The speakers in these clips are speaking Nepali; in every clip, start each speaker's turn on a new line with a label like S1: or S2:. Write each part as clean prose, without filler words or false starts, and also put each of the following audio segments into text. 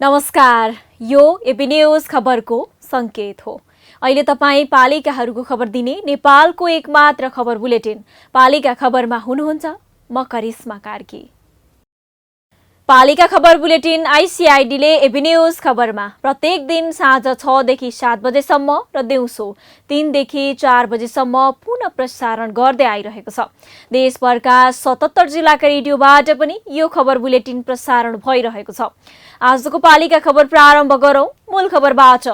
S1: नमस्कार, यो एबी न्यूज खबरको संकेत हो। अहिले तपाईँ पालिकाहरूको खबर दिने नेपालको एकमात्र खबर बुलेटिन पालिका खबरमा हुनुहुन्छ। म करिश्मा कार्की। पालिका खबर बुलेटिन आइसिआइडीले एबी न्यूज खबरमा प्रत्येक दिन साँझ 6 देखि 7 बजेसम्म र दिउँसो 3 देखि 4 बजेसम्म पुनः प्रसारण गर्दै आइरहेको छ। देशभरका 77 जिल्लाका रेडियोबाट पनि यो खबर बुलेटिन प्रसारण भइरहेको छ। आजको पालिका खबर प्रारम्भ गरौं मूल खबरबाट।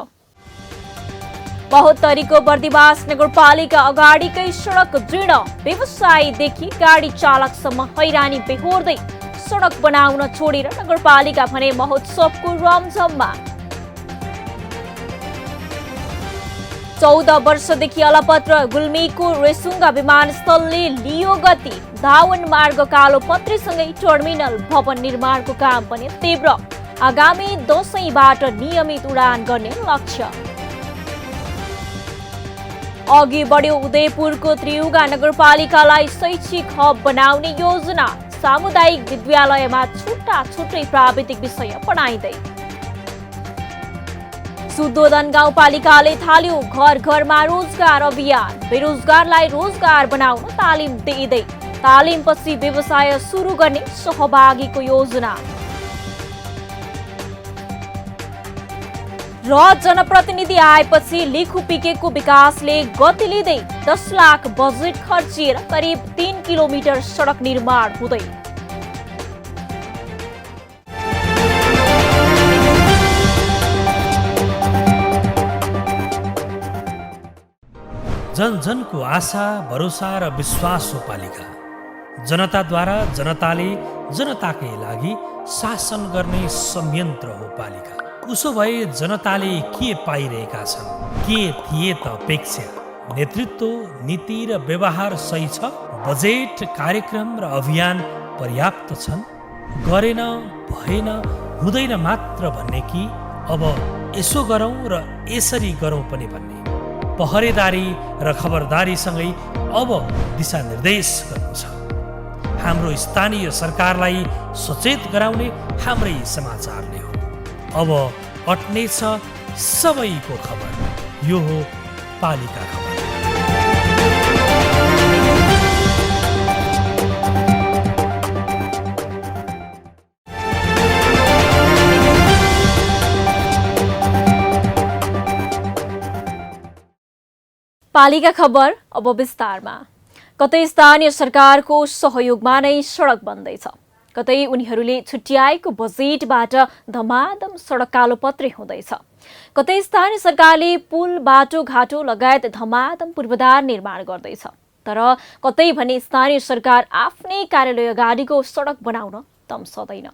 S1: महोत्तरीको बर्दिवास नगरपालिका अगाडिकै सडक जीर्ण, व्यवसायीदेखि गाडी चालकसम्म हैरानी बेहोर्दै सडक बनाउन छोडेर नगरपालिका भने महोत्सवको रमझममा। 14 वर्षदेखि अलपत्र गुल्मीको रेसुङ्गा विमानस्थलले लियो गति। धावन मार्ग कालोपत्रीसँगै टर्मिनल भवन निर्माणको काम पनि तीव्र। आगामी दशैंबाट नियमित उडान गर्ने लक्ष्य। अघि बढ्यो उदयपुरको त्रियुगा नगरपालिकालाई शैक्षिक हब बनाउने योजना। सामुदायिक विद्यालयमा छुट्टै प्राविधिक विषय पढाइँदै। सुदोधन गाउँपालिकाले थाल्यो घर घरमा रोजगार अभियान। बेरोजगारलाई रोजगार बनाउन तालिम दिँदै तालिमपछि व्यवसाय सुरु गर्ने सहभागीको योजना। र जनप्रतिनिधि आएपछि लिखुपिकेको विकासले गति लिँदै 10 लाख बजेट खर्चिएर करिब 3 किलोमिटर सडक निर्माण हुँदै।
S2: जनजनको आशा, भरोसा र विश्वास हो पालिका। जनताद्वारा जनताले जनताकै लागि शासन गर्ने संयन्त्र हो पालिका। उसो भए जनताले के पाइरहेका छन्? के थिए त अपेक्षा? नेतृत्व, नीति र व्यवहार सही छ? बजेट, कार्यक्रम र अभियान पर्याप्त छन्? गरेन, भएन, हुँदैन मात्र भन्ने कि अब यसो गरौँ र यसरी गरौँ पनि भन्ने? पहरेदारी र खबरदारीसँगै अब दिशानिर्देश गर्नु छ। हाम्रो स्थानीय सरकारलाई सचेत गराउने हाम्रै समाचारले हो। अब अट्ने छ सबैको खबर। यो हो पालिका खबर।
S1: पालिका खबर अब विस्तारमा। कतै स्थानीय सरकारको सहयोगमा नै सडक बन्दैछ, कतै उनीहरूले छुट्याएको बजेटबाट धमाधम सडक कालोपत्री हुँदैछ। कतै स्थानीय सरकारले पुल, बाटो घाटो लगायत धमाधम पूर्वाधार निर्माण गर्दैछ। तर कतै भने स्थानीय सरकार आफ्नै कार्यालय अगाडिको सडक बनाउन तम्सदैन।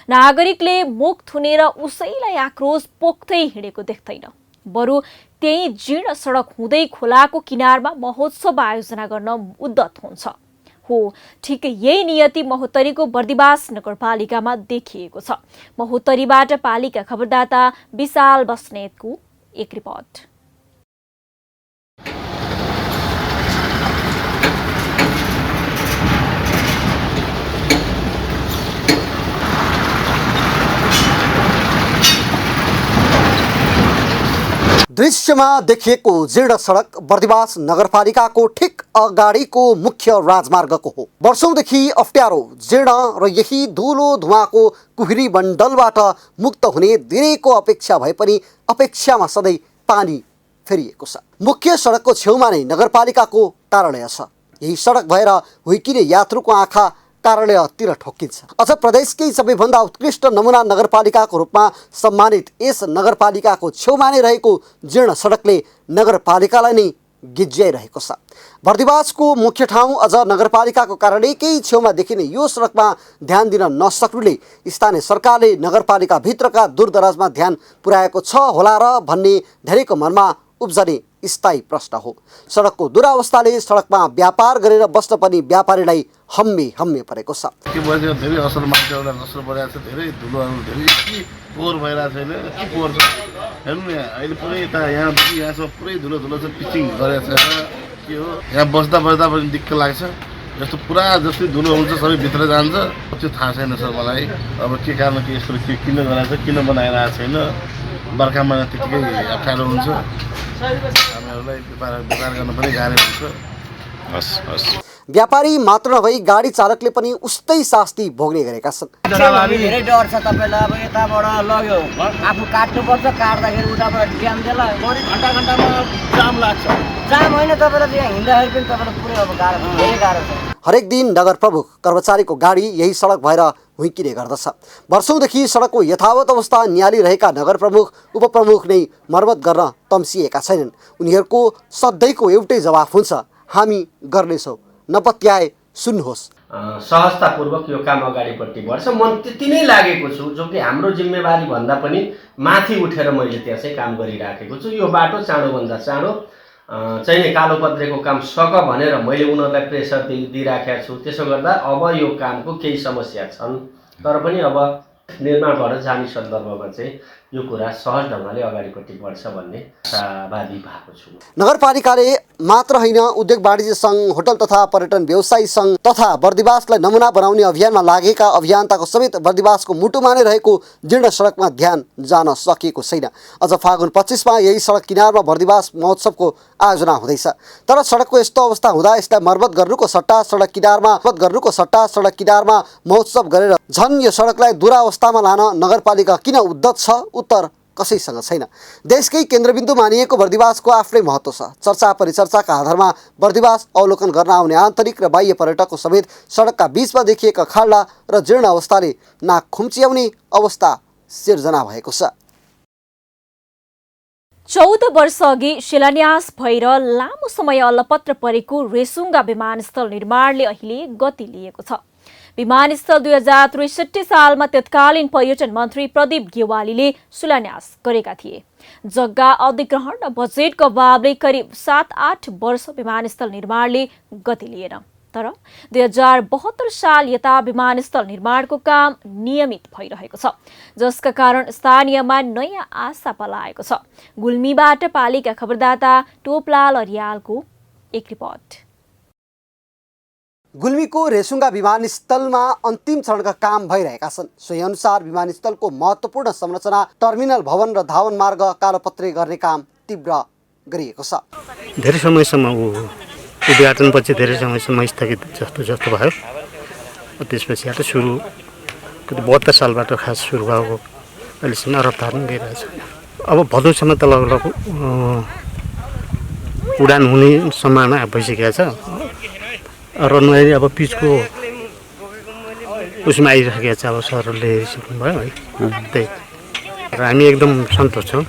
S1: नागरिकले मुख थुनेर उसैलाई आक्रोश पोख्दै हिँडेको देख्दैन। बरु त्यही जीर्ण सडक हुँदै खोलाको किनारमा महोत्सव आयोजना गर्न उद्यत हुन्छ। हो, ठिक यही नियति महोत्तरीको बर्दिवास नगरपालिकामा देखिएको छ। महोत्तरीबाट पालिका खबरदाता विशाल बस्नेतको एक रिपोर्ट।
S3: दृश्यमा देखिएको जीर्ण सडक बर्दिवास नगरपालिकाको ठिक अगाडिको मुख्य राजमार्गको हो। वर्षौंदेखि अप्ठ्यारो, जीर्ण र यही धुलो धुवाको कुहिरी मण्डलबाट मुक्त हुने धेरैको अपेक्षा भए पनि अपेक्षामा सधैँ पानी फेरिएको छ। मुख्य सडकको छेउमा नै नगरपालिकाको कार्यालय छ। यही सडक भएर हुइकिने यात्रुको आँखा कार्यालयतिर ठोक्किन्छ। अझ प्रदेशकै सबैभन्दा उत्कृष्ट नमुना नगरपालिकाको रूपमा सम्मानित यस नगरपालिकाको छेउमा नै रहेको जीर्ण सडकले नगरपालिकालाई नै गिज्याइरहेको छ। बर्दिवासको मुख्य ठाउँ अझ नगरपालिकाको कारणले केही छेउमा देखिने यो सडकमा ध्यान दिन नसक्नुले स्थानीय सरकारले नगरपालिकाभित्रका दूरदराजमा ध्यान पुर्याएको छ होला र भन्ने धेरैको मनमा उब्जने स्थायी प्रश्न हो। सडकको दुरावस्थाले सडकमा व्यापार गरेर बस्न पनि व्यापारीलाई हम्मे परेको छ।
S4: के भयो धेरै असर मान्छे एउटा असर परेको छ, धेरै धुलोहरू धेरै के पोहोर भइरहेको छैन, के पोहोर छ हेर्नु न अहिले पुरै यता यहाँसम्म पुरै धुलो छ, पिचिङ गरेको छैन के हो। यहाँ बस्दा पनि दिक्क लाग्छ, जस्तो पुरा जस्तै धुलो हुन्छ सबै भित्र जान्छ, त्यो थाहा छैन सर मलाई। अब के कारण के यस्तो किन गराएको छ, किन बनाइरहेको छैन, बर्खा महिना त्यतिकै अप्ठ्यारो हुन्छ, हामीहरूलाई व्यापार गर्न पनि गाह्रो हुन्छ।
S3: व्यापारी मात्र नभई गाडी चालकले पनि उस्तै शास्ति भोग्ने गरेका छन्।
S5: धेरै डर छ तपाईँलाई, अब यताबाट लग्यो आफू काट्नुपर्छ, काट्दाखेरि उताबाट जाम देला घन्टामा जाम लाग्छ। जाम होइन तपाईँलाई यहाँ हिँड्दाखेरि पनि तपाईँलाई पुरै अब गाह्रो छ, धेरै गाह्रो छ।
S3: हरेक दिन नगर प्रमुख कर्मचारीको गाडी यही सडक भएर हुइकिने गर्दछ। वर्षौंदेखि सडकको यथावत अवस्था निहालिरहेका नगर प्रमुख उपप्रमुख नै मर्मत गर्न तम्सिएका छैनन्। उनीहरूको सधैँको एउटै जवाफ हुन्छ, हामी गर्नेछौँ, नपत्याए सुन्नुहोस्।
S6: सहजतापूर्वक यो काम अगाडिपट्टि बढ्छ। म त्यति नै लागेको छु, जो कि हाम्रो जिम्मेवारी भन्दा पनि माथि उठेर मैले त्यहाँ चाहिँ काम गरिराखेको छु। यो बाटो चाँडोभन्दा चाँडो चाहिँ कालोपत्रेको काम सक भनेर मैले उनीहरूलाई प्रेसर दिइराखेको छु। त्यसो गर्दा अब यो कामको केही समस्या छन्, तर पनि अब निर्माणबाट जाने सन्दर्भमा चाहिँ यो कुरा सहज ढङ्गले अगाडिपट्टि बढ्छ भन्ने आशावादी भएको छु।
S3: नगरपालिकाले मात्र होइन, उद्योग वाणिज्य सङ्घ, होटल तथा पर्यटन व्यवसायी सङ्घ तथा बर्दिवासलाई नमुना बनाउने अभियानमा लागेका अभियन्ताको समेत बर्दिवासको मुटुमा नै रहेको जीर्ण सडकमा ध्यान जान सकिएको छैन। अझ फागुन 25मा यही सडक किनारमा बर्दिवास महोत्सवको आयोजना हुँदैछ, तर सडकको यस्तो अवस्था हुँदा यसलाई मर्मत गर्नुको सट्टा सडक किनारमा महोत्सव गरेर झन् यो सडकलाई दुरावस्थामा लान नगरपालिका किन उद्धत छ? उत्तर कसैसँग छैन। देशकै केन्द्रबिन्दु मानिएको बर्दिवासको आफ्नै महत्त्व छ। चर्चा परिचर्चाका आधारमा बर्दिवास अवलोकन गर्न आउने आन्तरिक र बाह्य पर्यटकको समेत सडकका बीचमा देखिएका खाल्डा र जीर्ण अवस्थाले नाक खुम्च्याउने अवस्था सिर्जना भएको छ।
S1: 14 वर्ष अघि शिलान्यास भएर लामो समय अलपत्र परेको रेसुङ्गा विमानस्थल निर्माणले अहिले गति लिएको छ। विमानस्थल 2063 सालमा तत्कालीन पर्यटन मन्त्री प्रदीप गेवालीले शिलान्यास गरेका थिए। जग्गा अधिग्रहण र बजेटको अभावले करिब 7-8 वर्ष विमानस्थल निर्माणले गति लिएन। तर 2072 साल यता विमानस्थल निर्माणको काम नियमित भइरहेको छ, जसका कारण स्थानीयमा नयाँ आशा पलाएको छ। गुल्मीबाट पालिका खबरदाता टोपलाल अरियालको एक रिपोर्ट।
S3: गुल्मीको रेसुङ्गा विमानस्थलमा अन्तिम चरणका काम भइरहेका छन्। सोही अनुसार विमानस्थलको महत्त्वपूर्ण संरचना टर्मिनल भवन र धावन मार्ग कालोपत्रे गर्ने काम तीव्र गरिएको छ।
S7: धेरै समयसम्म उद्घाटनपछि धेरै समयसम्म स्थगित जस्तो भयो। त्यसपछि आएर सुरु 72 सालबाट खास सुरु भएको अहिलेसम्म रफ्तार पनि गइरहेछ। अब भदौसम्म त लगभग उडान हुने सम्भावना भइसकेको छ र नयाँ अब पिचको उसमा आइरहेको छ। अब सरहरूले हेरिसक्नुभयो है, त्यही र हामी एकदम सन्तोष छौँ।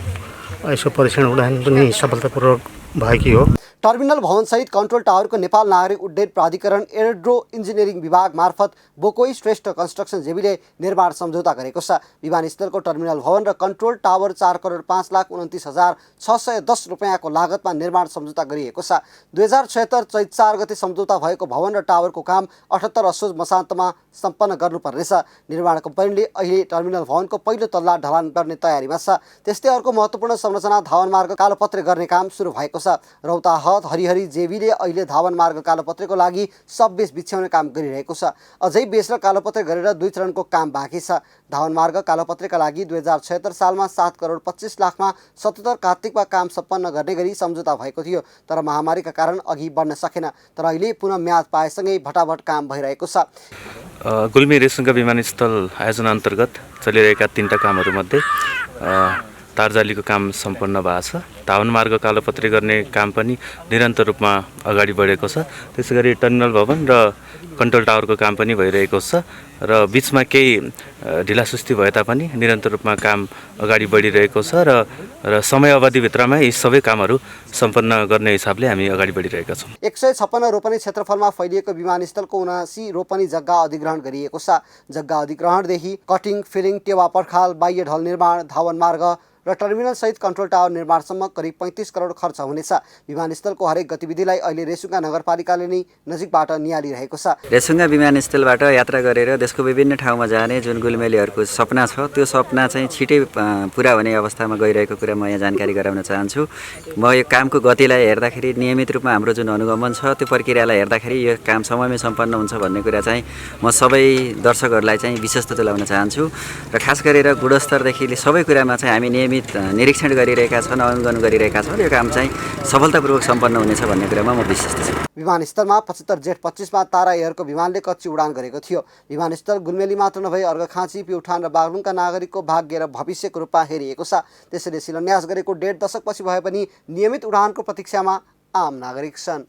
S7: यसको परीक्षण उडान पनि सफलतापूर्वक भएकी हो।
S3: टर्मिनल भवनसहित कन्ट्रोल टावरको नेपाल नागरिक उड्डयन प्राधिकरण एरोड्रो इन्जिनियरिङ विभाग मार्फत बोकोई श्रेष्ठ कन्स्ट्रक्सन जेबीले निर्माण सम्झौता गरेको छ। विमानस्थलको टर्मिनल भवन र कन्ट्रोल टावर 4,05,29,610 रुपियाँको लागतमा निर्माण सम्झौता गरिएको छ। 2076 चैत 4 गते सम्झौता भएको भवन र टावरको काम 78 असोज मसान्तमा सम्पन्न गर्नुपर्नेछ। निर्माण कम्पनीले अहिले टर्मिनल भवनको पहिलो तल्ला ढलान गर्ने तयारीमा छ। त्यस्तै अर्को महत्त्वपूर्ण संरचना धावन मार्ग कालोपत्रे गर्ने काम सुरु भएको छ। रौताहट हरिहरी जेबीले अहिले धावन मार्ग कालोपत्रेको लागि सब बेस बिछ्याउने काम गरिरहेको छ। अझै बेस र कालोपत्रे गरेर 2 चरणको काम बाँकी छ। धावन मार्ग कालोपत्रेका लागि 2076 सालमा 7,25,00,000मा 77 कार्तिकमा काम सम्पन्न गर्ने गरी सम्झौता भएको थियो, तर महामारीका कारण अघि बढ्न सकेन। तर अहिले पुनः म्याद पाएसँगै भटाभट काम भइरहेको छ।
S8: गुल्मी रेसुङ्गा विमानस्थल आयोजना अन्तर्गत चलिरहेका 3टा कामहरूमध्ये तारजालीको काम सम्पन्न भएको छ। धावन मार्ग कालोपत्रे गर्ने काम पनि निरन्तर रूपमा अगाडि बढेको छ। त्यसैगरी टर्मिनल भवन र कन्ट्रोल टावरको काम पनि भइरहेको छ। र बिचमा केही ढिलासुस्ती भए तापनि निरन्तर रूपमा काम अगाडि बढिरहेको छ र समय अवधिभित्रमा यी सबै कामहरू सम्पन्न गर्ने हिसाबले हामी अगाडि बढिरहेका छौँ।
S3: 156 रोपनी क्षेत्रफलमा फैलिएको विमानस्थलको 79 रोपनी जग्गा अधिग्रहण गरिएको छ। जग्गा अधिग्रहणदेखि कटिङ, फिलिङ, टेवा पर्खाल, बाह्य ढल निर्माण, धावन मार्ग र टर्मिनल सहित कन्ट्रोल टावर निर्माणसम्म करिब 35 करोड खर्च हुनेछ। विमानस्थलको हरेक गतिविधिलाई अहिले रेसुङ्गा नगरपालिकाले नै नजिकबाट निहालिरहेको छ।
S9: रेसुङ्गा विमानस्थलबाट यात्रा गरेर देशको विभिन्न ठाउँमा जाने जुन गुल्मेलीहरूको सपना छ त्यो सपना चाहिँ छिटै पुरा हुने अवस्थामा गइरहेको कुरा म यहाँ जानकारी गराउन चाहन्छु। म यो कामको गतिलाई हेर्दाखेरि नियमित रूपमा हाम्रो जुन अनुगमन छ त्यो प्रक्रियालाई हेर्दाखेरि यो काम समयमै सम्पन्न हुन्छ भन्ने कुरा चाहिँ म सबै दर्शकहरूलाई चाहिँ विशेष तुल्याउन चाहन्छु र खास गरेर गुणस्तरदेखि सबै कुरामा चाहिँ हामी नियमित निरीक्षण गरिरहेका छन्, अनुगमन गरिरहेका छन्। यो काम चाहिँ सफलतापूर्वक सम्पन्न हुनेछ भन्ने कुरामा म विश्वस्त छु।
S3: विमानस्थलमा 75 जेठ 25 मा तारा एयरको विमानले कच्ची उडान गरेको थियो। विमानस्थल गुल्मेली मात्र नभई अर्घखाँची, प्युठान र बागलुङका नागरिकको भाग्य र भविष्यको रूपमा हेरिएको छ। त्यसैले शिलान्यास गरेको 1.5 दशकपछि भए पनि नियमित उडानको प्रतीक्षामा आम नागरिक छन्।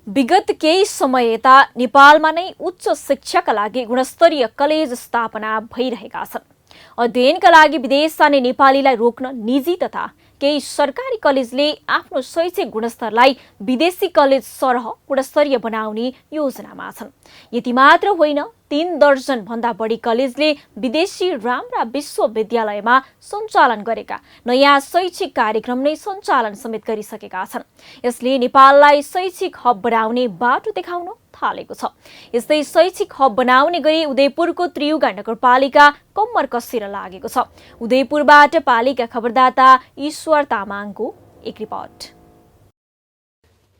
S1: विगत केही समय यता नेपालमा नै उच्च शिक्षाका लागि गुणस्तरीय कलेज स्थापना भइरहेका छन्। अध्ययनका लागि विदेश जाने नेपालीलाई रोक्न निजी तथा केही सरकारी कलेजले आफ्नो शैक्षिक गुणस्तरलाई विदेशी कलेज सरह गुणस्तरीय बनाउने योजनामा छन्। यति मात्र होइन, 3 दर्जन भन्दा बढी कलेजले विदेशी राम्रा विश्वविद्यालयमा सञ्चालन गरेका नयाँ शैक्षिक कार्यक्रम नै सञ्चालन समेत गरिसकेका छन्। यसले नेपाललाई शैक्षिक हब बनाउने बाटो देखाउन थालेको छ। यस्तै शैक्षिक हब बनाउने गरी उदयपुरको त्रियुगा नगरपालिका कम्मर कसेर लागेको छ। उदयपुरबाट पालिका खबरदाता ईश्वर तामाङको एक रिपोर्ट।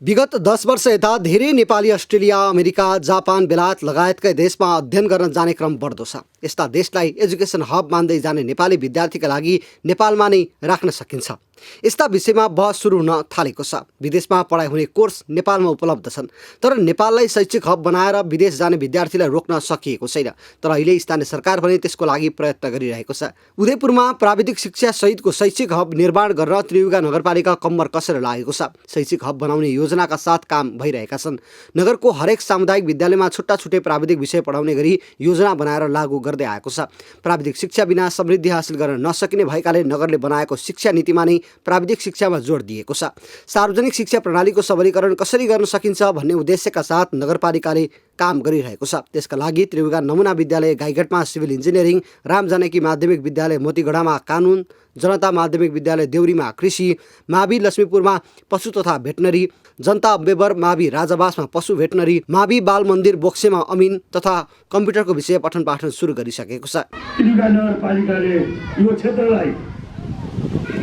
S3: विगत 10 वर्ष यता धेरै नेपाली अस्ट्रेलिया, अमेरिका, जापान, बेलायत लगायतका देशमा अध्ययन गर्न जाने क्रम बढ्दो छ। यस्ता देशलाई एजुकेसन हब मान्दै जाने नेपाली विद्यार्थीका लागि नेपालमा नै राख्न सकिन्छ। यस्ता विषयमा बहस सुरु हुन थालेको छ। विदेशमा पढाइ हुने कोर्स नेपालमा उपलब्ध छन्, तर नेपाललाई शैक्षिक हब बनाएर विदेश जाने विद्यार्थीलाई रोक्न सकिएको छैन। तर अहिले स्थानीय सरकार भने त्यसको लागि प्रयत्न गरिरहेको छ। उदयपुरमा प्राविधिक शिक्षा सहितको शैक्षिक हब निर्माण गर्न त्रियुगा नगरपालिका कम्मर कसेर लागेको छ। शैक्षिक हब बनाउने योजनाका साथ काम भइरहेका छन्। नगरको हरेक सामुदायिक विद्यालयमा छुट्टा छुट्टै प्राविधिक विषय पढाउने गरी योजना बनाएर लागू गर्दै आएको छ। प्राविधिक शिक्षा बिना समृद्धि हासिल गर्न नसकिने भएकाले नगरले बनाएको शिक्षा नीतिमा नै प्राविधिक शिक्षामा जोड दिएको छ। सार्वजनिक शिक्षा प्रणालीको सबलीकरण कसरी गर्न सकिन्छ भन्ने उद्देश्यका साथ नगरपालिकाले काम गरिरहेको छ। त्यसका लागि त्रियुगा नमुना विद्यालय गाईघाटमा सिभिल इन्जिनियरिङ, राम जानकी माध्यमिक विद्यालय मोतीगढामा कानुन, जनता माध्यमिक विद्यालय देउरीमा कृषि, मावि लक्ष्मीपुरमा पशु तथा भेटनरी, जनता अम्बेबर मावि राजावासमा पशु भेटनरी, मावि बाल मन्दिर बोक्सेमा अमिन तथा कम्प्युटरको विषय पठन पाठन सुरु गरिसकेको छ।
S10: त्रियुगा नगरपालिकाले यो क्षेत्रलाई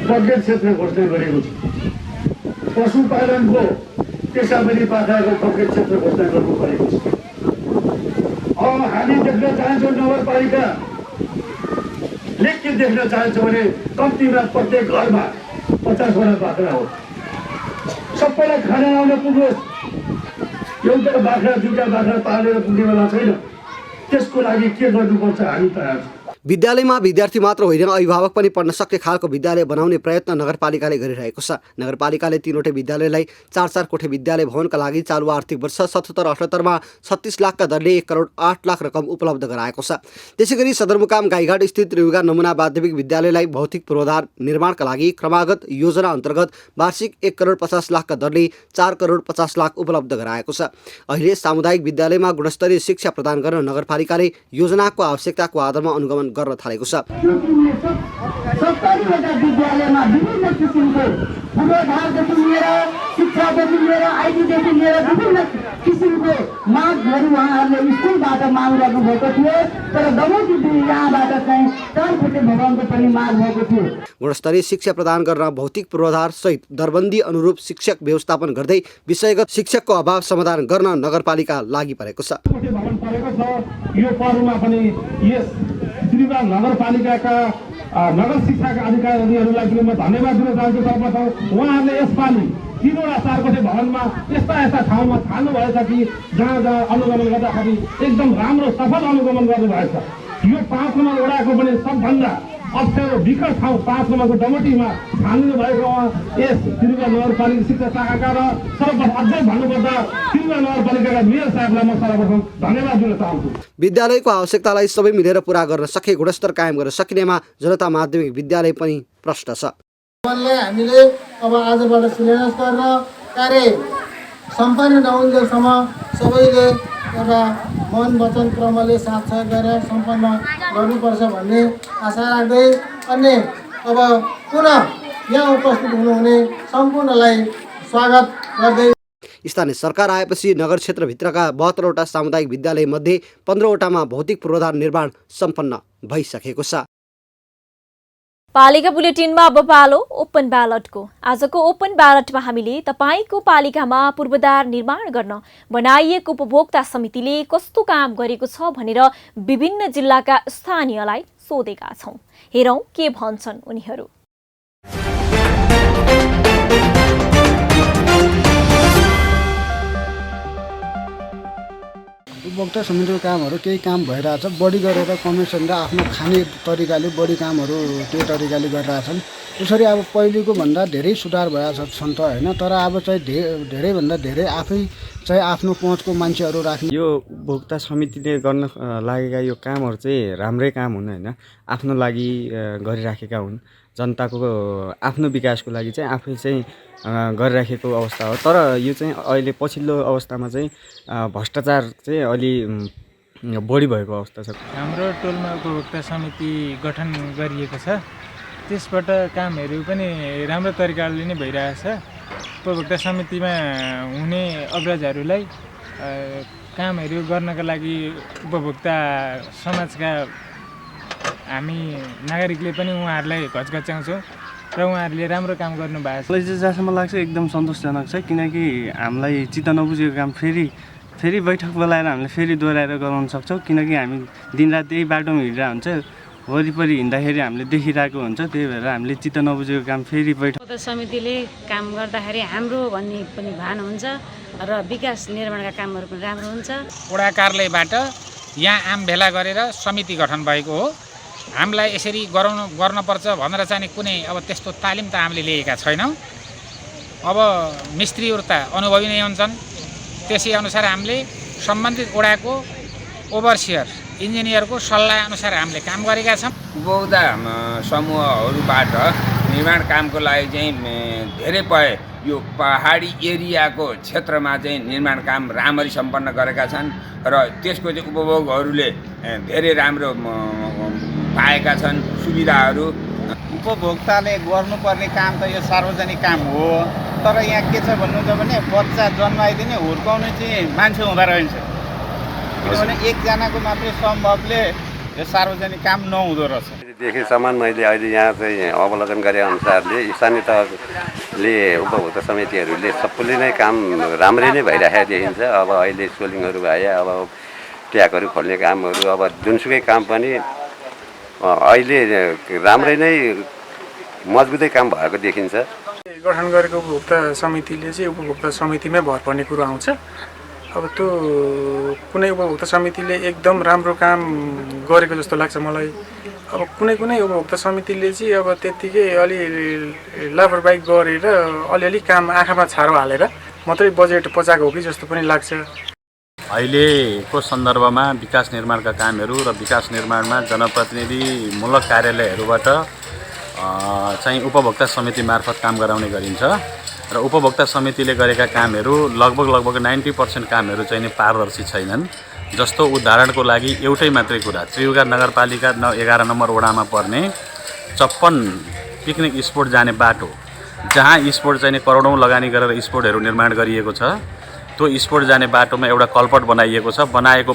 S10: पकेट क्षेत्र घोषणा गरेको छ। पशुपालनको पेसाबरी बाख्राको पकेट क्षेत्र घोषणा गर्नु परेको छ। अब हामी देख्न चाहन्छौँ नगरपालिकाले के देख्न चाहन्छ भने कम्तीमा प्रत्येक घरमा 50वटा बाख्रा हो। सबैलाई खाना आउन पुगोस्। एउटा बाख्रा, 2टा बाख्रा पालेर पुग्नेवाला छैन। त्यसको लागि के गर्नुपर्छ हामी तयार छौँ।
S3: विद्यालयमा विद्यार्थी मात्र होइन, अभिभावक पनि पढ्न सक्ने खालको विद्यालय बनाउने प्रयत्न नगरपालिकाले गरिरहेको छ। नगरपालिकाले 3वटै विद्यालयलाई 4-4 कोठे विद्यालय भवनका लागि चालु आर्थिक वर्ष 77-78 मा 36 लाखका दरले 1 करोड 8 लाख रकम उपलब्ध गराएको छ। त्यसैगरी सदरमुकाम गाईघाट स्थित त्रियुगा नमुना माध्यमिक विद्यालयलाई भौतिक पूर्वाधार निर्माणका लागि क्रमागत योजना अन्तर्गत वार्षिक 1 करोड 50 लाखका दरले 4 करोड 50 लाख उपलब्ध गराएको छ। अहिले सामुदायिक विद्यालयमा गुणस्तरीय शिक्षा प्रदान गर्न नगरपालिकाले योजनाको आवश्यकताको आधारमा अनुगमन गर्न थालेको छ।
S11: सरकारीवटा विद्यालयमा विभिन्न किसिमको पूर्वाधारदेखि लिएर शिक्षादेखि लिएर आइडीदेखि लिएर विभिन्न किसिमको मागहरू उहाँहरूले स्कुलबाट माग गर्नुभएको थियो। तर दमोटी यहाँबाट चाहिँ 4 कोठे भवनको पनि माग भएको थियो।
S3: गुणस्तरीय शिक्षा प्रदान गर्न भौतिक पूर्वाधार सहित दरबन्दी अनुरूप शिक्षक व्यवस्थापन गर्दै विषयगत शिक्षकको अभाव समाधान गर्न नगरपालिका लागि परेको छ।
S10: यो पर्वमा पनि यस त्रियुगा नगरपालिकाका नगर शिक्षाका अधिकारीहरूलाई पनि म धन्यवाद दिन चाहन्छु। सर्वप्रथम उहाँहरूले यसपालि 3वटा 4 कोठे भवनमा यस्ता ठाउँमा थाल्नु भएछ कि जहाँ अनुगमन गर्दाखेरि एकदम राम्रो सफल अनुगमन गर्नुभएछ। यो 5 नम्बर वडाको पनि सबभन्दा अप्ठ्यारो विकट ठाउँ 5 नम्बरको डमटीमा छानिनु भएको यस त्रिपुरा नगरपालिका शिक्षा शाखाका र सर्वप्रथम अझै भन्नुपर्दा त्रिपुरा नगरपालिकाका मेयर साहबलाई म सर्वप्रथम धन्यवाद दिन चाहन्छु।
S3: विद्यालयको आवश्यकतालाई सबै मिलेर पुरा गर्न सके गुणस्तर कायम गर्न सकिनेमा जनता माध्यमिक विद्यालय पनि प्रश्न छ।
S12: हामीले अब आजबाट शिलान्यास गर्न कार्य सम्पन्न नहुन्जेलसम्म सबैले एउटा मन वचन क्रमले साथ सहयोग गरेर सम्पन्न गर्नुपर्छ भन्ने आशा राख्दै अनि अब पुनः यहाँ उपस्थित हुनुहुने सम्पूर्णलाई स्वागत गर्दै
S3: स्थानीय सरकार आएपछि नगर क्षेत्रभित्रका 72वटा सामुदायिक विद्यालय मध्ये 15वटामा भौतिक पूर्वाधार निर्माण सम्पन्न भइसकेको छ।
S1: पालिका बुलेटिनमा अब पालो ओपन ब्यालटको। आजको ओपन ब्यालटमा हामीले तपाईको पालिकामा पूर्वाधार निर्माण गर्न बनाइएको उपभोक्ता समितिले कस्तो काम गरेको छ भनेर विभिन्न जिल्लाका स्थानीयलाई सोधेका छौं। हेरौं के भन्छन् उनीहरू।
S13: उपभोक्ता समितिको कामहरू केही काम भइरहेछ, बढी गरेर कमिसन र आफ्नो खाने तरिकाले बढी कामहरू त्यो तरिकाले गरिरहेछन्। उसरी अब पहिलेको भन्दा धेरै सुधार भएछ छन् त होइन, तर अब चाहिँ धेरैभन्दा धेरै आफै चाहिँ आफ्नो पहुँचको मान्छेहरू राख्ने।
S14: यो उपभोक्ता समितिले गर्न लागेका यो कामहरू चाहिँ राम्रै काम हुन् होइन, आफ्नो लागि गरिराखेका हुन्। जनताको आफ्नो विकासको लागि चाहिँ आफै चाहिँ गरिराखेको अवस्था हो। तर यो चाहिँ अहिले पछिल्लो अवस्थामा चाहिँ भ्रष्टाचार चाहिँ अलि बढी भएको अवस्था छ।
S15: हाम्रो टोलमा उपभोक्ता समिति गठन गरिएको छ, त्यसबाट कामहरू पनि राम्रो तरिकाले नै भइरहेछ। उपभोक्ता समितिमा हुने अग्रजहरूलाई कामहरू गर्नका लागि उपभोक्ता समाजका हामी नागरिकले पनि उहाँहरूलाई घचघच्याउँछौँ र उहाँहरूले राम्रो काम गर्नुभएको छ।
S16: मलाई चाहिँ जहाँसम्म लाग्छ एकदम सन्तोषजनक छ, किनकि हामीलाई चित्त नबुझेको काम फेरि बैठक बोलाएर हामीले फेरि दोहोऱ्याएर गराउन सक्छौँ। किनकि हामी दिनरात त्यही बाटोमा हिँडिरहेको हुन्छ, वरिपरि हिँड्दाखेरि हामीले देखिरहेको हुन्छ, त्यही भएर हामीले चित्त नबुझेको काम फेरि बैठक
S17: समितिले काम गर्दाखेरि हाम्रो भन्ने पनि भान हुन्छ र विकास निर्माणका कामहरू पनि राम्रो हुन्छ।
S18: वडा कार्यालयबाट यहाँ आम भेला गरेर समिति गठन भएको हो। हामीलाई यसरी गर्नुपर्छ भनेर चाहिँ कुनै अब त्यस्तो तालिम त हामीले लिएका छैनौँ। अब मिस्त्रीहरू त अनुभवी नै हुन्छन्, त्यसै अनुसार हामीले सम्बन्धित वडाको ओभरसियर इन्जिनियरको सल्लाह अनुसार हामीले काम गरेका छौँ।
S19: उपभोक्ता समूहहरूबाट निर्माण कामको लागि चाहिँ धेरै यो पहाडी एरियाको क्षेत्रमा चाहिँ निर्माण काम राम्ररी सम्पन्न गरेका छन् र त्यसको चाहिँ उपभोगहरूले धेरै राम्रो पाएका छन् सुविधाहरू।
S20: उपभोक्ताले गर्नुपर्ने काम त यो सार्वजनिक काम हो, तर यहाँ के छ भन्नुहुन्छ भने बच्चा जन्माइदिने हुर्काउने चाहिँ मान्छे हुँदो रहेछ, किनभने एकजनाको मात्रै सम्भवले यो सार्वजनिक काम नहुँदो रहेछ।
S21: देखिसम्म मैले अहिले यहाँ चाहिँ अवलोकन गरे अनुसारले स्थानीय तहले उपभोक्ता समितिहरूले सबैले नै काम राम्रै नै भइरहेको देखिन्छ। अब अहिले सोलिङहरू भए, अब ट्याकहरू खोल्ने कामहरू, अब जुनसुकै काम पनि अहिले राम्रै नै मजबुतै काम भएको देखिन्छ।
S22: गठन गरेको उपभोक्ता समितिले चाहिँ उपभोक्ता समितिमै भर पर्ने कुरो आउँछ। अब त्यो कुनै उपभोक्ता समितिले एकदम राम्रो काम गरेको जस्तो लाग्छ मलाई। अब कुनै उपभोक्ता समितिले चाहिँ अब त्यत्तिकै अलि लापरवाही गरेर अलिअलि काम आँखामा छारो हालेर मात्रै बजेट पचाएको हो कि जस्तो पनि लाग्छ।
S23: अहिलेको सन्दर्भमा विकास निर्माणका कामहरू र विकास निर्माणमा जनप्रतिनिधिमूलक कार्यालयहरूबाट चाहिँ उपभोक्ता समिति मार्फत काम गराउने गरिन्छ र उपभोक्ता समितिले गरेका कामहरू लगभग 90% कामहरू चाहिँ पारदर्शी छैनन्। जस्तो उदाहरणको लागि एउटै मात्रै कुरा, त्रियुगा नगरपालिका 11 नम्बर वडामा पर्ने 56 पिकनिक स्पोट जाने बाटो, जहाँ स्पोट चाहिँ करोडौँ लगानी गरेर स्पोटहरू निर्माण गरिएको छ, त्यो स्पोट जाने बाटोमा एउटा कल्पट बनाइएको छ। बनाएको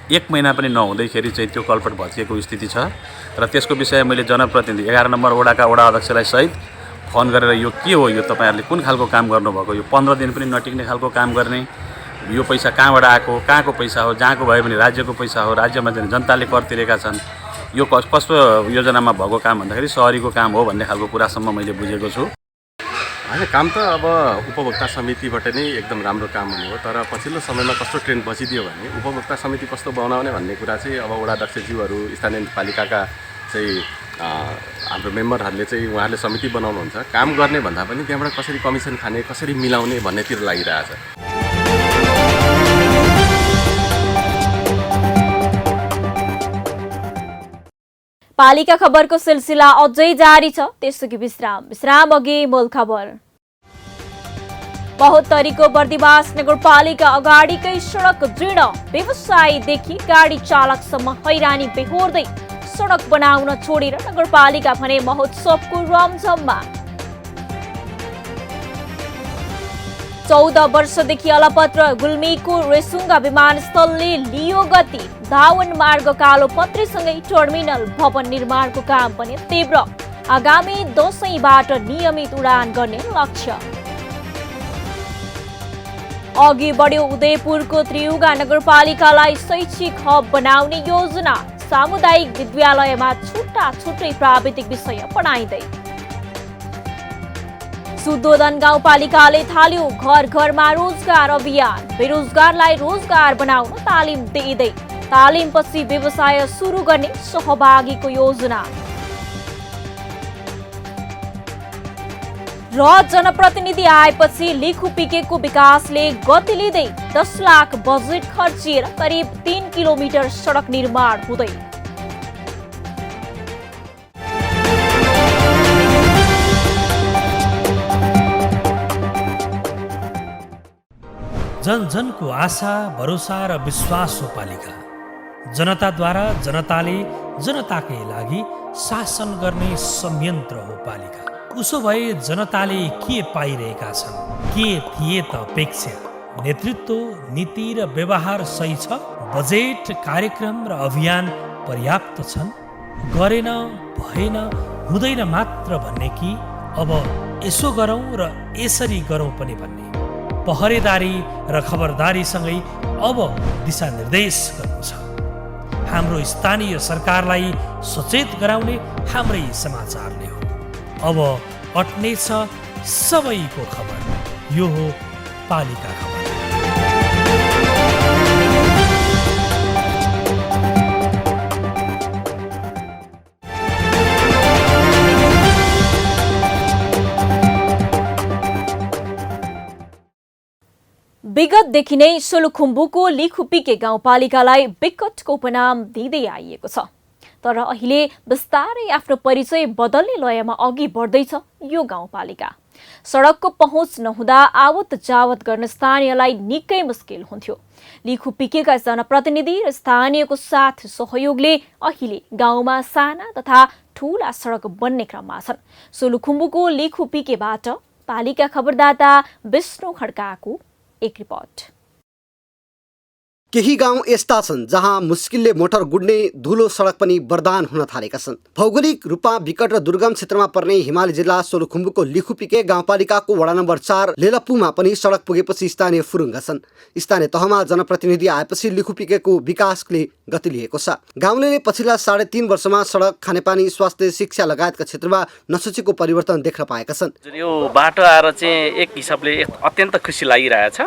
S23: 1 महिना पनि नहुँदैखेरि चाहिँ त्यो कल्पट भत्किएको स्थिति छ र त्यसको विषयमा मैले जनप्रतिनिधि 11 नम्बर वडाका वडा अध्यक्षलाई सहित फोन गरेर यो के हो, यो तपाईँहरूले कुन खालको काम गर्नुभएको, यो 15 दिन पनि नटिक्ने खालको काम गर्ने, यो पैसा कहाँबाट आएको, कहाँको पैसा हो, जहाँको भयो भने राज्यको पैसा हो, राज्यमा चाहिँ जनताले कर तिरेका छन्, यो कस्तो योजनामा भएको काम भन्दाखेरि सहरीको काम हो भन्ने खालको कुरासम्म मैले बुझेको छु।
S24: होइन, काम त अब उपभोक्ता समितिबाट नै एकदम राम्रो काम हुने हो, तर पछिल्लो समयमा कस्तो ट्रेन्ड बसिदियो भने उपभोक्ता समिति कस्तो बनाउने भन्ने कुरा चाहिँ अब वडाध्यक्षज्यूहरू स्थानीय पालिकाका चाहिँ हाम्रो मेम्बरहरूले चाहिँ उहाँहरूले समिति बनाउनुहुन्छ, काम गर्ने भन्दा पनि त्यहाँबाट कसरी कमिसन खाने, कसरी मिलाउने भन्नेतिर लागिरहेछ।
S1: पालिका खबरको सिलसिला अझै जारी छ, त्यसअघि विश्राम अघि मूल खबर। 72को बर्दिवास नगरपालिका अगाडिकै सडक जीर्ण, व्यवसायीदेखि गाडी चालकसम्म हैरानी बेहोर्दै सडक बनाउन छोडेर नगरपालिका भने महोत्सवको रमझममा। 14 वर्षदेखि अलपत्र गुल्मीको रेसुङ्गा विमानस्थलले लियो गति, धावन मार्ग कालोपत्रीसँगै टर्मिनल भवन निर्माणको काम पनि तीव्र, आगामी दशैंबाट नियमित उडान गर्ने लक्ष्य। अघि बढ्यो उदयपुरको त्रियुगा नगरपालिकालाई शैक्षिक हब बनाउने योजना, सामुदायिक विद्यालयमा छुट्टै प्राविधिक विषय पढाइँदै। सुदोधन गाउँपालिकाले थाल्यो घर घरमा रोजगार अभियान, बेरोजगारलाई रोजगार बनाउन तालिम दिँदै, तालिमपछि व्यवसाय सुरु गर्ने सहभागीको योजना। र जनप्रतिनिधि आएपछि लिखुपिकेको विकासले गति लिँदै 10 लाख बजेट खर्चिएर करिब 3 किलोमिटर सडक निर्माण हुँदै।
S2: जन जनको आशा, भरोसा र विश्वास हो पालिका। जनताद्वारा जनताले जनताकै लागि शासन गर्ने संयन्त्र हो पालिका। उसो भए जनताले के पाइरहेका छन्, के थिए त अपेक्षा? नेतृत्व, नीति र व्यवहार सही छ? बजेट, कार्यक्रम र अभियान पर्याप्त छन्? गरेन, भएन, हुँदैन मात्र भन्ने कि अब यसो गरौँ र यसरी गरौँ पनि भन्ने? पहरेदारी र खबरदारीसँगै अब दिशानिर्देश गर्नु छ। हाम्रो स्थानीय सरकारलाई सचेत गराउने हाम्रै समाचारले हो। अब अट्नेछ सबैको खबर, यो हो पालिका खबर।
S1: विगतदेखि नै सोलुखुम्बुको लिखुपिके गाउँपालिकालाई विकटको उपनाम दिँदै आइएको छ, तर अहिले बिस्तारै आफ्नो परिचय बदल्ने लयमा अघि बढ्दैछ यो गाउँपालिका। सडकको पहुँच नहुँदा आवत जावत गर्न स्थानीयलाई निकै मुस्किल हुन्थ्यो। लिखुपिकेका जनप्रतिनिधि र स्थानीयको साथ सहयोगले अहिले गाउँमा साना तथा ठूला सडक बन्ने क्रममा छन्। सोलुखुम्बुको लिखुपिकेबाट पालिका खबरदाता विष्णु खड्काको एक रिपोर्ट।
S3: केही गाउँ यस्ता छन् जहाँ मुस्किलले मोटर गुड्ने धुलो सडक पनि वरदान हुन थालेका छन्। भौगोलिक रूपमा विकट र दुर्गम क्षेत्रमा पर्ने हिमाली जिल्ला सोलुखुम्बुको लिखुपिके गाउँपालिकाको वडा नम्बर 4 लेलपुमा पनि सडक पुगेपछि स्थानीय फुरुङ्ग छन्। स्थानीय तहमा जनप्रतिनिधि आएपछि लिखुपिकेको विकासले गति लिएको छ। गाउँले पछिल्ला 3.5 वर्षमा सडक, खानेपानी, स्वास्थ्य, शिक्षा लगायतका क्षेत्रमा नसोचेको परिवर्तन देख्न पाएका छन्।
S4: यो बाटो आएर चाहिँ एक हिसाबले अत्यन्त खुसी लागिरहेछ।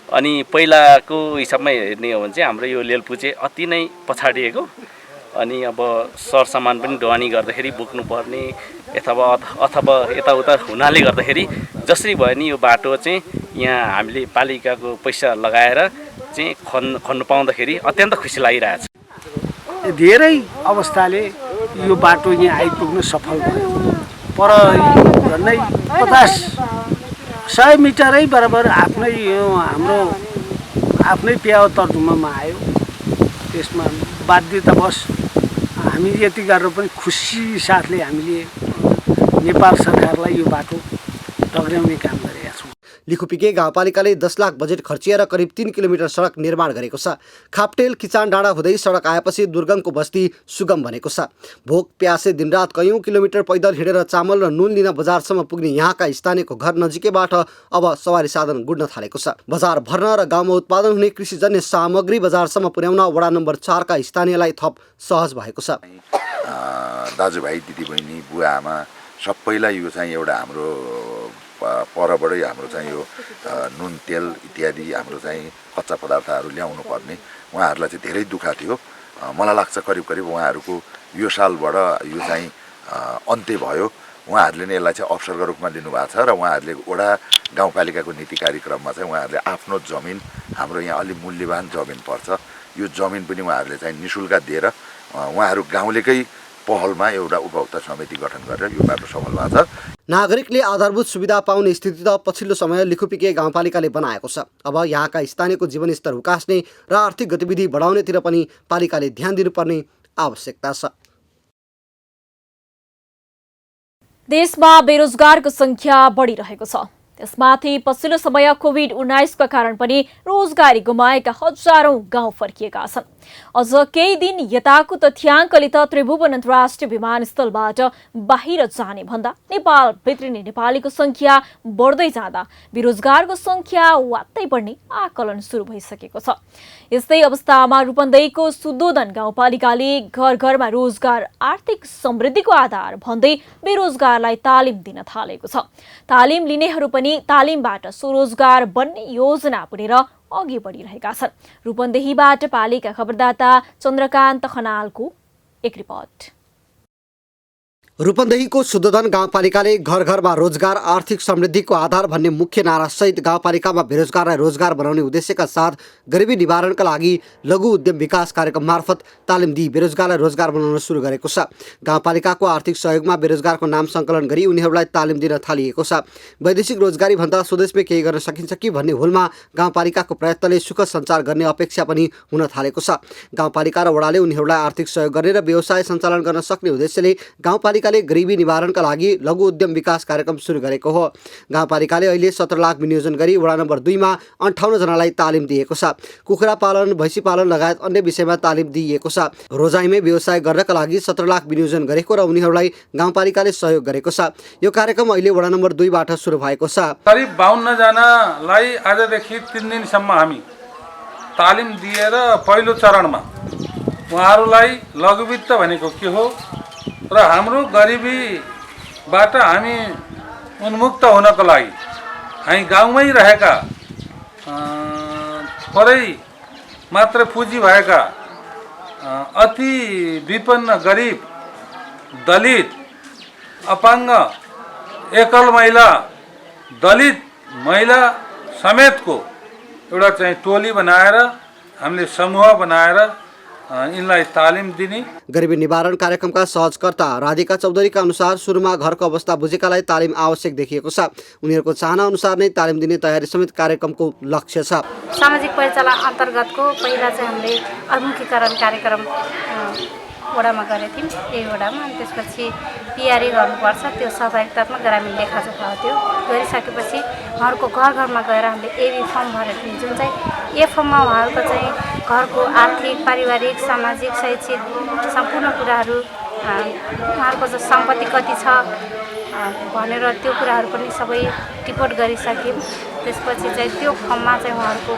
S4: अनि पहिलाको हिसाबमा हेर्ने हो भने चाहिँ हाम्रो यो लेलपु चाहिँ अति नै पछाडिएको, अनि अब सरसामान पनि ढुवानी गर्दाखेरि बोक्नुपर्ने अथवा यताउता हुनाले गर्दाखेरि जसरी भयो नि यो बाटो चाहिँ यहाँ हामीले पालिकाको पैसा लगाएर चाहिँ खन्नु पाउँदाखेरि अत्यन्त खुसी लागिरहेछ।
S5: धेरै अवस्थाले यो बाटो यहाँ आइपुग्न सफल भयो। पर झन्डै 50-100 मिटरै बराबर आफ्नै यो हाम्रो आफ्नै प्याउ तर्जुमामा आयो। त्यसमा बाध्यतावश हामी यति गरेर पनि खुसी साथले हामीले नेपाल सरकारलाई यो बाटो डग्र्याउने काम गरेका छौँ।
S3: लिखुपिके गाउँपालिकाले 10 लाख बजेट खर्चिएर करिब 3 किलोमिटर सडक निर्माण गरेको छ। खाप्टेल किचान डाँडा हुँदै सडक आएपछि दुर्गमको बस्ती सुगम बनेको छ। भोक प्यासे दिनरात कयौं किलोमिटर पैदल हिँडेर चामल र नुन लिन बजारसम्म पुग्ने यहाँका स्थानीयको घर नजिकैबाट अब सवारी साधन गुड्न थालेको छ। बजार भर्न र गाउँमा उत्पादन हुने कृषिजन्य सामग्री बजारसम्म पुर्याउन वडा नम्बर 4 का स्थानीयलाई थप सहज भएको छ।
S6: दाजुभाइ, दिदीबहिनी, बुवा आमा सबैलाई यो चाहिँ एउटा हाम्रो परबाटै हाम्रो चाहिँ यो नुन, तेल इत्यादि हाम्रो चाहिँ कच्चा पदार्थहरू ल्याउनु पर्ने उहाँहरूलाई चाहिँ धेरै दुःख थियो। मलाई लाग्छ करिब उहाँहरूको यो सालबाट यो चाहिँ अन्त्य भयो। उहाँहरूले नै यसलाई चाहिँ अवसरको रूपमा लिनुभएको छ र उहाँहरूले वडा गाउँपालिकाको नीति कार्यक्रममा चाहिँ उहाँहरूले आफ्नो जमिन, हाम्रो यहाँ अलि मूल्यवान जमिन पर्छ, यो जमिन पनि उहाँहरूले चाहिँ निःशुल्क दिएर उहाँहरू गाउँलेकै पहलमा एउटा उपभोक्ता समिति गठन गरेर यो बाटो सफल भएको छ।
S3: नागरिकले आधारभूत सुविधा पाउने स्थिति त पछिल्लो समय लिखुपिके गाउँपालिकाले बनाएको छ। अब यहाँका स्थानीयको जीवनस्तर उकास्ने र आर्थिक गतिविधि बढाउनेतिर पनि पालिकाले ध्यान दिनुपर्ने आवश्यकता छ।
S1: देशमा बेरोजगारको संख्या बढिरहेको छ। त्यसमाथि पछिल्लो समय कोभिड-19 कारण पनि रोजगारी गुमाएका हजारौं गाउँ फर्किएका छन्। अझ केही दिन यताको तथ्याङ्कले त त्रिभुवन अन्तर्राष्ट्रिय विमानस्थलबाट बाहिर जाने भन्दा नेपाल भित्रिने नेपालीको संख्या बढ्दै जाँदा बेरोजगारको संख्या वात्तै बढ्ने आकलन सुरु भइसकेको छ। यस्तै अवस्थामा रूपन्देहीको सुदोधन गाउँपालिकाले घर घरमा रोजगार आर्थिक समृद्धिको आधार भन्दै बेरोजगारलाई तालिम दिन थालेको छ। तालिम लिनेहरू पनि तालिमबाट स्वरोजगार बन्ने योजना पुरेर अघि बढिरहेका छन्। रूपन्देहीबाट पालिका खबरदाता चन्द्रकान्त खनालको एक रिपोर्ट।
S3: रूपन्देहीको शुद्धोधन गाउँपालिकाले घर घरमा रोजगार आर्थिक समृद्धिको आधार भन्ने मुख्य नारासहित गाउँपालिकामा बेरोजगारलाई रोजगार बनाउने उद्देश्यका साथ गरिबी निवारणका लागि लघु उद्यम विकास कार्यक्रम मार्फत तालिम दिई बेरोजगारलाई रोजगार बनाउन सुरु गरेको छ। गाउँपालिकाको आर्थिक सहयोगमा बेरोजगारको नाम सङ्कलन गरी उनीहरूलाई तालिम दिन थालिएको छ। वैदेशिक रोजगारी भन्दा स्वदेशमै केही गर्न सकिन्छ कि भन्ने हुलमा गाउँपालिकाको प्रयत्नले सुख सञ्चार गर्ने अपेक्षा पनि हुन थालेको छ। गाउँपालिका र वडाले उनीहरूलाई आर्थिक सहयोग गर्ने र व्यवसाय सञ्चालन गर्न सक्ने उद्देश्यले गाउँपालिका गरिबी निवारणका लागि लघु उद्यम विकास कार्यक्रम सुरु गरेको हो। गाउँपालिकाले अहिले 17 लाख विनियोजन गरी वडा नम्बर 2 मा 58 जनालाई तालिम दिएको छ। कुखुरा पालन, भैँसी पालन लगायत अन्य विषयमा तालिम दिइएको छ। रोजाइमै व्यवसाय गर्नका लागि 17 लाख विनियोजन गरेको र उनीहरूलाई गाउँपालिकाले सहयोग गरेको छ। यो कार्यक्रम अहिले वडा नम्बर 2 बाट सुरु भएको छ।
S10: करिब 52 जनालाई आजदेखि 3 दिनसम्म हामी तालिम दिएर पहिलो चरणमा उहाँहरूलाई लघुवित्त भनेको के हो र हाम्रो गरिबीबाट हामी उन्मुक्त हुनको लागि हामी गाउँमै रहेका थोरै मात्र पुँजी भएका अति विपन्न गरिब, दलित, अपाङ्ग, एकल महिला, दलित महिला समेतको एउटा चाहिँ टोली बनाएर हामीले समूह बनाएर यिनलाई तालिम दिने।
S3: गरिबी निवारण कार्यक्रमका सहजकर्ता राधिका चौधरीका अनुसार सुरुमा घरको अवस्था बुझेकालाई तालिम आवश्यक देखिएको छ। उनीहरूको चाहना अनुसार नै तालिम दिने तयारी समेत कार्यक्रमको लक्ष्य छ।
S7: सामाजिक परिचालन अन्तर्गतको पहिला चाहिँ हामीले अभिमुखीकरण कार्यक्रम वडामा गरेको थियौँ, यही वडामा। अनि त्यसपछि पिआरई गर्नुपर्छ, त्यो सहभागितात्मक ग्रामीण लेखाजोखा हो। त्यो गरिसकेपछि उहाँहरूको घर घरमा गएर हामीले एबी फर्म भरेको थियौँ, जुन चाहिँ ए फर्ममा उहाँहरूको चाहिँ घरको आर्थिक, पारिवारिक, सामाजिक, शैक्षिक सम्पूर्ण कुराहरू, उहाँहरूको चाहिँ सम्पत्ति कति छ भनेर त्यो कुराहरू पनि सबै टिपोट गरिसक्यौँ। त्यसपछि चाहिँ त्यो फर्ममा चाहिँ उहाँहरूको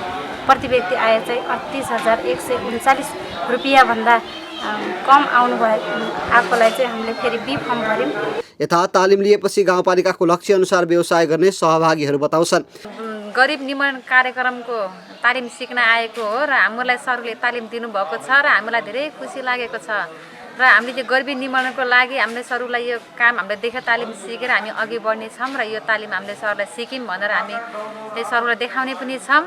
S7: प्रति व्यक्ति आय चाहिँ 38,139 रुपियाँभन्दा कम आएकोलाई चाहिँ हामीले फेरि बी फर्म भऱ्यौँ।
S3: यता तालिम लिएपछि गाउँपालिकाको लक्ष्य अनुसार व्यवसाय गर्ने सहभागीहरू बताउँछन्।
S8: गरिब निवारण कार्यक्रमको तालिम सिक्न आएको हो र हामीलाई सरले तालिम दिनुभएको छ र हामीलाई धेरै खुसी लागेको छ र हामीले यो गरिबी निवारणको लागि हामीले सरलाई यो काम हामीले देखेर तालिम सिकेर हामी अघि बढ्नेछौँ र यो तालिम हामीले सरलाई सिक्यौँ भनेर हामी सरलाई देखाउने पनि छौँ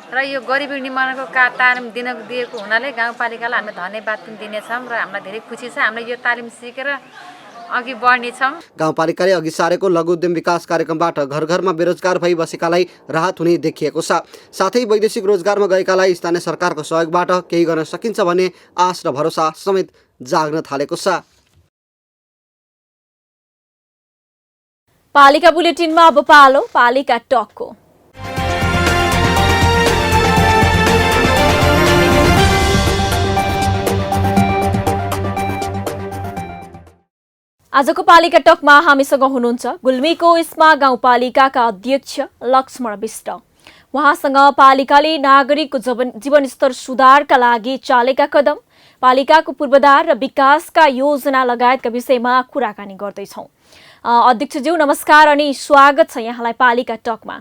S8: र यो गरिबी निवारणको तालिम दिएको हुनाले गाउँपालिकालाई हामीले धन्यवाद पनि दिनेछौँ र हामीलाई धेरै खुसी छ हामीले यो तालिम सिकेर अघि बढ्नेछौँ।
S3: गाउँपालिकाले अघि सारेको लघु उद्यम विकास कार्यक्रमबाट घर घरमा बेरोजगार भई बसेकालाई राहत हुने देखिएको छ। साथै वैदेशिक रोजगारमा गएकालाई स्थानीय सरकारको सहयोगबाट केही गर्न सकिन्छ भन्ने आश र भरोसा समेत जाग्न थालेको छ।
S1: पालिका बुलेटिनमा अब पालो पालिका टकको। आजको पालिका टकमा हामीसँग हुनुहुन्छ गुल्मीको इस्मा गाउँपालिकाका अध्यक्ष लक्ष्मण विष्ट। उहाँसँग पालिकाले नागरिकको जीवनस्तर सुधारका लागि चालेका कदम, पालिकाको पूर्वाधार र विकासका योजना लगायतका विषयमा कुराकानी गर्दैछौँ। अध्यक्षज्यू नमस्कार अनि स्वागत छ यहाँलाई पालिका टकमा।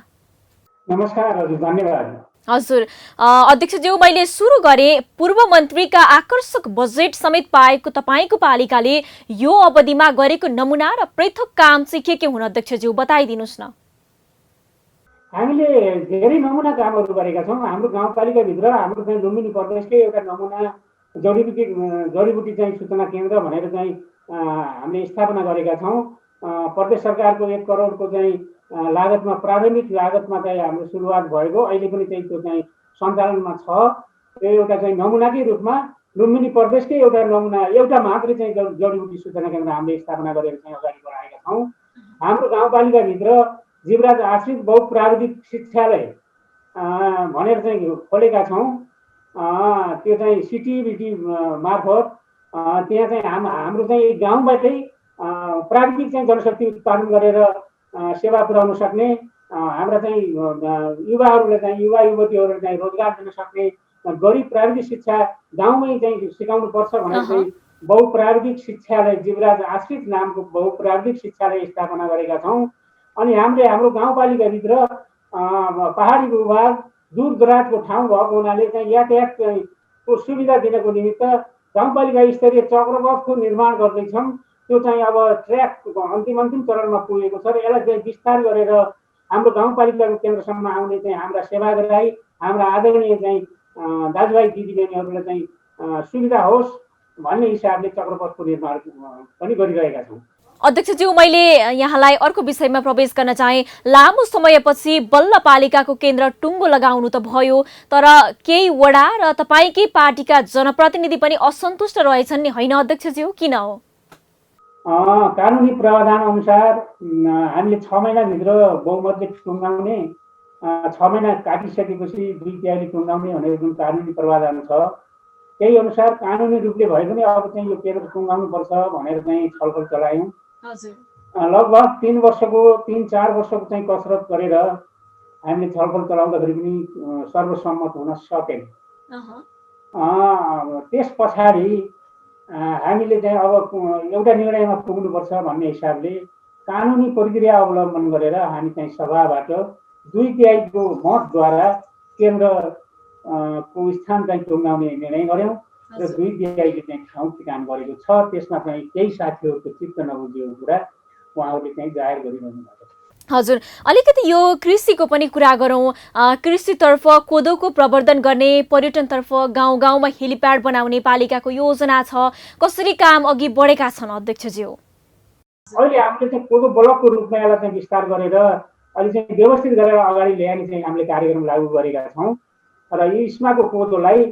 S10: नमस्कार हजुर, धन्यवाद।
S1: हजुर अध्यक्षज्यू, मैले सुरु गरे पूर्व मन्त्रीका आकर्षक बजेट समेत पाएको तपाईँको पालिकाले यो अवधिमा गरेको नमुना र पृथक काम चाहिँ के हुन अध्यक्षज्यू बताइदिनुहोस् न।
S9: हामीले धेरै नमुना कामहरू गरेका छौँ। हाम्रो गाउँपालिकाभित्र हाम्रो चाहिँ लुम्बिनी प्रदेशकै एउटा नमुना जडीबुटी चाहिँ सूचना केन्द्र भनेर चाहिँ हामीले स्थापना गरेका छौँ। प्रदेश सरकारको 1 करोडको चाहिँ लागतमा प्रारम्भिक लागतमा चाहिँ हाम्रो सुरुवात भएको, अहिले पनि चाहिँ त्यो चाहिँ सञ्चालनमा छ। त्यो एउटा चाहिँ नमुनाकै रूपमा लुम्बिनी प्रदेशकै एउटा नमुना, एउटा मात्रै चाहिँ जडीबुटी सूचना केन्द्र हामीले स्थापना गरेर चाहिँ अगाडि बढाएका छौँ। हाम्रो गाउँपालिकाभित्र जीवराज आश्रित बहुप्राविधिक शिक्षालय भनेर चाहिँ खोलेका छौँ। त्यो चाहिँ सिटिबिटी मार्फत त्यहाँ चाहिँ हाम्रो चाहिँ गाउँबाटै प्राविधिक चाहिँ जनशक्ति उत्पादन गरेर सेवा पुर्याउन सक्ने, हाम्रा चाहिँ युवाहरूलाई चाहिँ युवा युवतीहरूलाई चाहिँ रोजगार दिन सक्ने गरिब प्राविधिक शिक्षा गाउँमै चाहिँ सिकाउनु पर्छ भनेर चाहिँ बहुप्राविधिक शिक्षालय जीवराज आश्रित नामको बहुप्राविधिक शिक्षालय स्थापना गरेका छौँ। अनि हामीले हाम्रो गाउँपालिकाभित्र पहाडी भूभाग दूर दराजको ठाउँ भएको हुनाले चाहिँ यातायातको सुविधा दिनको निमित्त गाउँपालिका स्तरीय चक्रपथको निर्माण गर्दैछौँ। त्यो चाहिँ अब ट्र्याक अन्तिम चरणमा पुगेको छ र यसलाई चाहिँ विस्तार गरेर हाम्रो गाउँपालिकाको केन्द्रसम्म आउने चाहिँ हाम्रा सेवाग्राही, हाम्रा आदरणीय चाहिँ दाजुभाइ दिदीबहिनीहरूलाई चाहिँ सुविधा होस् भन्ने हिसाबले चक्रपथको निर्माण पनि गरिरहेका छौँ।
S1: अध्यक्षज्यू, मैले यहाँलाई अर्को विषयमा प्रवेश गर्न चाहे। लामो समयपछि बल्ल पालिकाको केन्द्र टुङ्गो लगाउनु त भयो, तर केही वडा र तपाईँकै पार्टीका जनप्रतिनिधि पनि असन्तुष्ट रहेछन् नि, होइन अध्यक्षज्यू? किन हो?
S9: कानुनी प्रावधान अनुसार हामीले 6 महिनाभित्र बहुमतले टुङ्गाउने, 6 महिना काटिसकेपछि 2/3 टुङ्गाउने भनेर जुन कानुनी प्रावधान छ, त्यही अनुसार कानुनी रूपले भए पनि अब चाहिँ यो केन्द्र टुङ्गाउनुपर्छ भनेर चाहिँ छलफल चलायौँ। लगभग 3-4 वर्षको चाहिँ कसरत गरेर हामीले छलफल चलाउँदाखेरि पनि सर्वसम्मत हुन सकेन। त्यस पछाडि हामीले चाहिँ अब एउटा निर्णयमा पुग्नुपर्छ भन्ने हिसाबले कानुनी प्रक्रिया अवलम्बन गरेर हामी चाहिँ सभाबाट 2/3 मतद्वारा केन्द्रको स्थान चाहिँ टुङ्गाउने निर्णय गऱ्यौँ र 2/3 चाहिँ ठाउँ ठेगान गरेको छ। त्यसमा चाहिँ केही साथीहरूको चित्त नबुझेको कुरा उहाँहरूले चाहिँ जाहेर गरिरहनु भएको छ।
S1: हजुर, अलिकति यो कृषिको पनि कुरा गरौँ। कृषितर्फ कोदोको प्रवर्धन गर्ने, पर्यटनतर्फ गाउँ गाउँमा हेलिप्याड बनाउने पालिकाको योजना छ, कसरी काम अघि बढेका छन् अध्यक्षज्यू?
S9: अहिले हामीले चाहिँ कोदो ब्लकको रूपमा यसलाई चाहिँ विस्तार गरेर अहिले चाहिँ व्यवस्थित गरेर अगाडि ल्याउने चाहिँ हामीले कार्यक्रम लागू गरेका छौँ र यो इस्माको कोदोलाई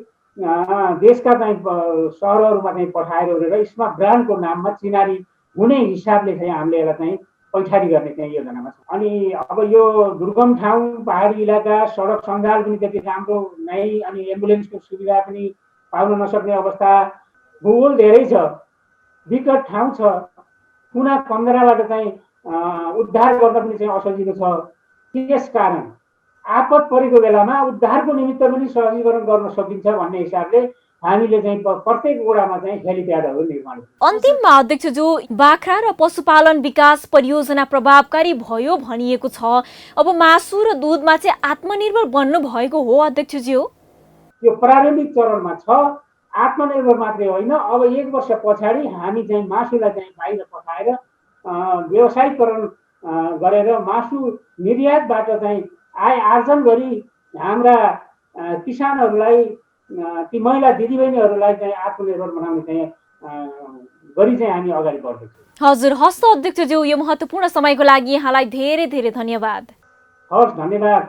S9: देशका चाहिँ सहरहरूमा चाहिँ पठाएर इस्मा ब्रान्डको नाममा चिनारी हुने हिसाबले चाहिँ हामीले यसलाई चाहिँ पैठारी गर्ने चाहिँ योजनामा छ। अनि अब यो दुर्गम ठाउँ, पहाडी इलाका, सडक सञ्जाल पनि त्यति राम्रो नै, अनि एम्बुलेन्सको सुविधा पनि पाउन नसक्ने अवस्था, भूगोल धेरै छ, विकट ठाउँ छ, कुना कन्दराबाट चाहिँ उद्धार गर्न पनि चाहिँ असजिलो छ। त्यस कारण आपत परेको बेलामा उद्धारको निमित्त पनि सहजीकरण गर्न सकिन्छ भन्ने हिसाबले हामीले चाहिँ प्रत्येक वडामा चाहिँ हेलिप्याडहरू निर्माण।
S1: अन्तिममा अध्यक्षज्यू, बाख्रा र पशुपालन विकास परियोजना प्रभावकारी भयो भनिएको छ। अब मासु र दुधमा चाहिँ आत्मनिर्भर बन्नु भएको हो अध्यक्षज्यू?
S9: यो प्रारम्भिक चरणमा छ। आत्मनिर्भर मात्रै होइन, अब 1 वर्ष पछाडि हामी चाहिँ मासुलाई चाहिँ बाहिर पठाएर व्यवसायीकरण गरेर मासु निर्यातबाट चाहिँ आय आर्जन गरी हाम्रा किसानहरूलाई, ती महिला दिदीबहिनीहरूलाई चाहिँ आत्मनिर्भर बनाउने चाहिँ गरी चाहिँ हामी अगाडि बढ्दैछौँ।
S1: हजुर, हस् त अध्यक्षज्यू, यो महत्त्वपूर्ण समयको लागि यहाँलाई धेरै धेरै धन्यवाद।
S9: हस्, धन्यवाद।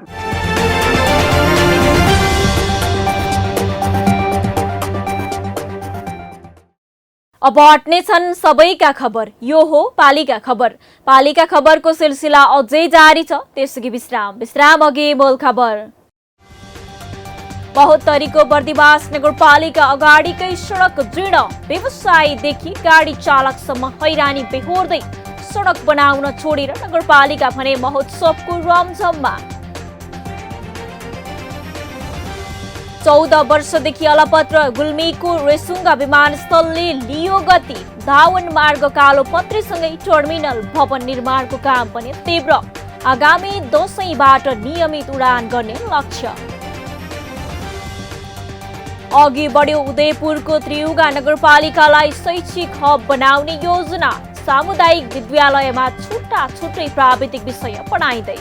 S1: अब अट्ने छन् सबैका खबर। यो हो पालिका खबर। पालिका खबरको सिलसिला अझै जारी छ, त्यसअघि विश्राम अघि मूल खबर। महोत्तरीको बर्दिवास नगरपालिका अगाडिकै सडक जीर्ण, व्यवसायीदेखि गाडी चालकसम्म हैरानी बेहोर्दै सडक बनाउन छोडेर नगरपालिका भने महोत्सवको रमझममा। 14 वर्षदेखि अलपत्र गुल्मीको रेसुङ्गा विमानस्थलले लियो गति। धावन मार्ग कालोपत्रीसँगै टर्मिनल भवन निर्माणको काम पनि तीव्र। आगामी दशैंबाट नियमित उडान गर्ने लक्ष्य। अघि बढ्यो उदयपुरको त्रियुगा नगरपालिकालाई शैक्षिक हब बनाउने योजना। सामुदायिक विद्यालयमा छुट्टै प्राविधिक विषय पढाइँदै।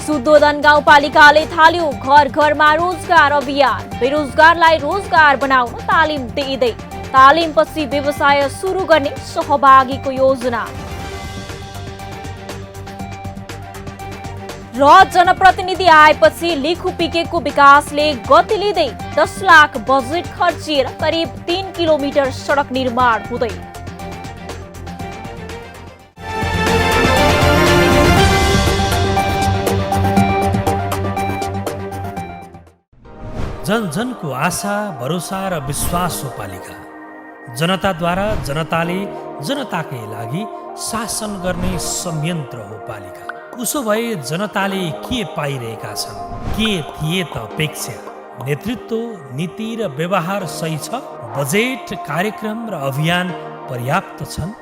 S1: सुदोधन गाउँपालिकाले थाल्यो घर घरमा रोजगार अभियान। बेरोजगारलाई रोजगार बनाउन तालिम दिँदै। तालिमपछि व्यवसाय सुरु गर्ने सहभागीको योजना। र जनप्रतिनिधि आएपछि लिखुपिकेको विकासले गति लिँदै 10 लाख बजेट खर्चिएर करिब 3 किलोमिटर सडक निर्माण हुँदै।
S2: जन जनको आशा भरोसा र विश्वास हो पालिका। जनताद्वारा जनताले जनताकै लागि शासन गर्ने संयन्त्र हो पालिका। उसो भए जनताले के पाइरहेका छन्, के थिए त अपेक्षा? नेतृत्व, नीति र व्यवहार सही छ? बजेट, कार्यक्रम र अभियान पर्याप्त छन्?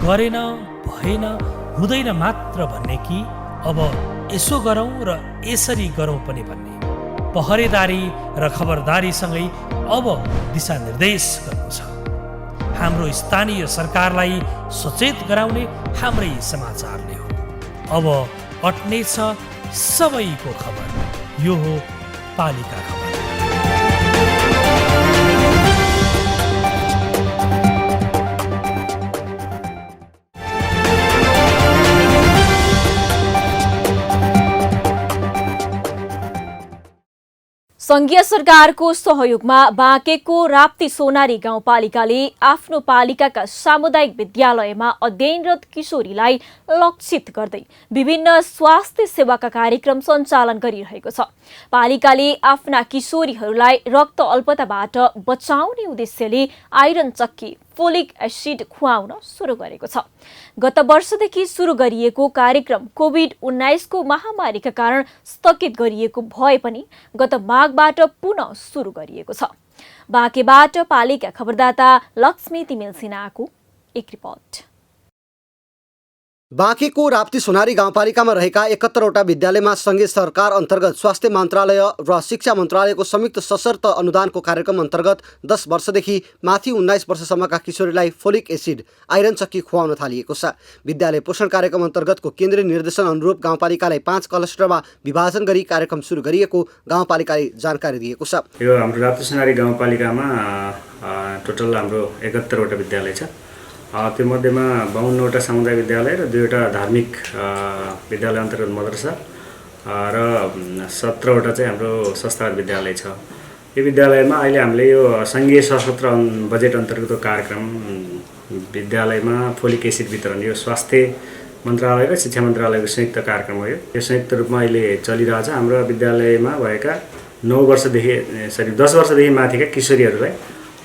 S2: गरेन, भएन, हुँदैन मात्र भन्ने कि अब यसो गरौँ र यसरी गरौँ पनि भन्ने? पहरेदारी र खबरदारीसँगै अब दिशानिर्देश गर्नु छ। हाम्रो स्थानीय सरकारलाई सचेत गराउने हाम्रै समाचारले हो। अब अट्नेछ सबैको खबर। यो हो पालिका खबर।
S1: संघीय सरकारको सहयोगमा बाँकेको राप्ती सोनारी गाउँपालिकाले आफ्नो पालिकाका सामुदायिक विद्यालयमा अध्ययनरत किशोरीलाई लक्षित गर्दै विभिन्न स्वास्थ्य सेवाका कार्यक्रम सञ्चालन गरिरहेको छ। पालिकाले आफ्ना किशोरीहरूलाई रक्त अल्पताबाट बचाउने उद्देश्यले आइरन चक्की, फोलिक एसिड खुवाउन सुरु गरेको छ। गत वर्षदेखि सुरु गरिएको कार्यक्रम कोभिड-19 को महामारीका कारण स्थगित गरिएको भए पनि गत माघबाट पुनः सुरु गरिएको छ। बाँकेबाट पालिका खबरदाता लक्ष्मी तिमिल सिन्हाको एक रिपोर्ट।
S3: बाँकेको राप्ती सोनारी गाउँपालिकामा रहेका 71वटा विद्यालयमा संघीय सरकार अन्तर्गत स्वास्थ्य मन्त्रालय र शिक्षा मन्त्रालयको संयुक्त सशर्त अनुदानको कार्यक्रम अन्तर्गत 10 वर्षदेखि माथि 19 वर्षसम्मका किशोरीलाई फोलिक एसिड, आइरन चक्की खुवाउन थालिएको छ। विद्यालय पोषण कार्यक्रम अन्तर्गतको केन्द्रीय निर्देशन अनुरूप गाउँपालिकालाई 5 क्लस्टरमा विभाजन गरी कार्यक्रम सुरु गरिएको गाउँपालिकाले जानकारी दिएको छ।
S11: यो हाम्रो राप्ती सोनारी गाउँपालिकामा टोटल हाम्रो 71वटा विद्यालय छ। त्योमध्येमा 52वटा सामुदायिक विद्यालय र 2वटा धार्मिक विद्यालय अन्तर्गत मद्रसा र 17वटा चाहिँ हाम्रो संस्थागत विद्यालय छ। यो विद्यालयमा अहिले हामीले यो सङ्घीय सशस्त्र बजेट अन्तर्गतको कार्यक्रम विद्यालयमा फोलिक एसिड वितरण, यो स्वास्थ्य मन्त्रालय र शिक्षा मन्त्रालयको संयुक्त कार्यक्रम हो। यो संयुक्त रूपमा अहिले चलिरहेछ। हाम्रो विद्यालयमा भएका 10 वर्षदेखि माथिका किशोरीहरूलाई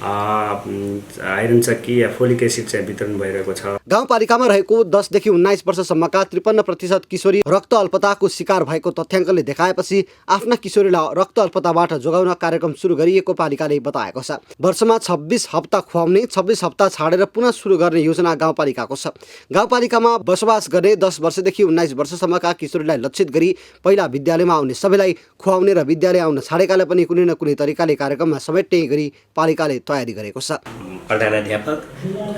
S11: आइरन चक्की या फोलिक एसिड चाहिँ वितरण भइरहेको छ।
S3: गाउँपालिकामा रहेको 10 देखि 19 वर्षसम्मका 53% किशोरी रक्त अल्पताको शिकार भएको तथ्याङ्कले देखाएपछि आफ्ना किशोरीलाई रक्त अल्पताबाट जोगाउन कार्यक्रम सुरु गरिएको पालिकाले बताएको छ। वर्षमा 26 हप्ता खुवाउने, 26 हप्ता छाडेर पुनः सुरु गर्ने योजना गाउँपालिकाको छ। गाउँपालिकामा बसोबास गर्ने 10 वर्षदेखि 19 वर्षसम्मका किशोरीलाई लक्षित गरी पहिला विद्यालयमा आउने सबैलाई खुवाउने र विद्यालय आउन छाडेकालाई पनि कुनै न कुनै तरिकाले कार्यक्रममा समेट्ने गरी पालिकाले तयारी गरेको छ।
S12: प्रधानाध्यापक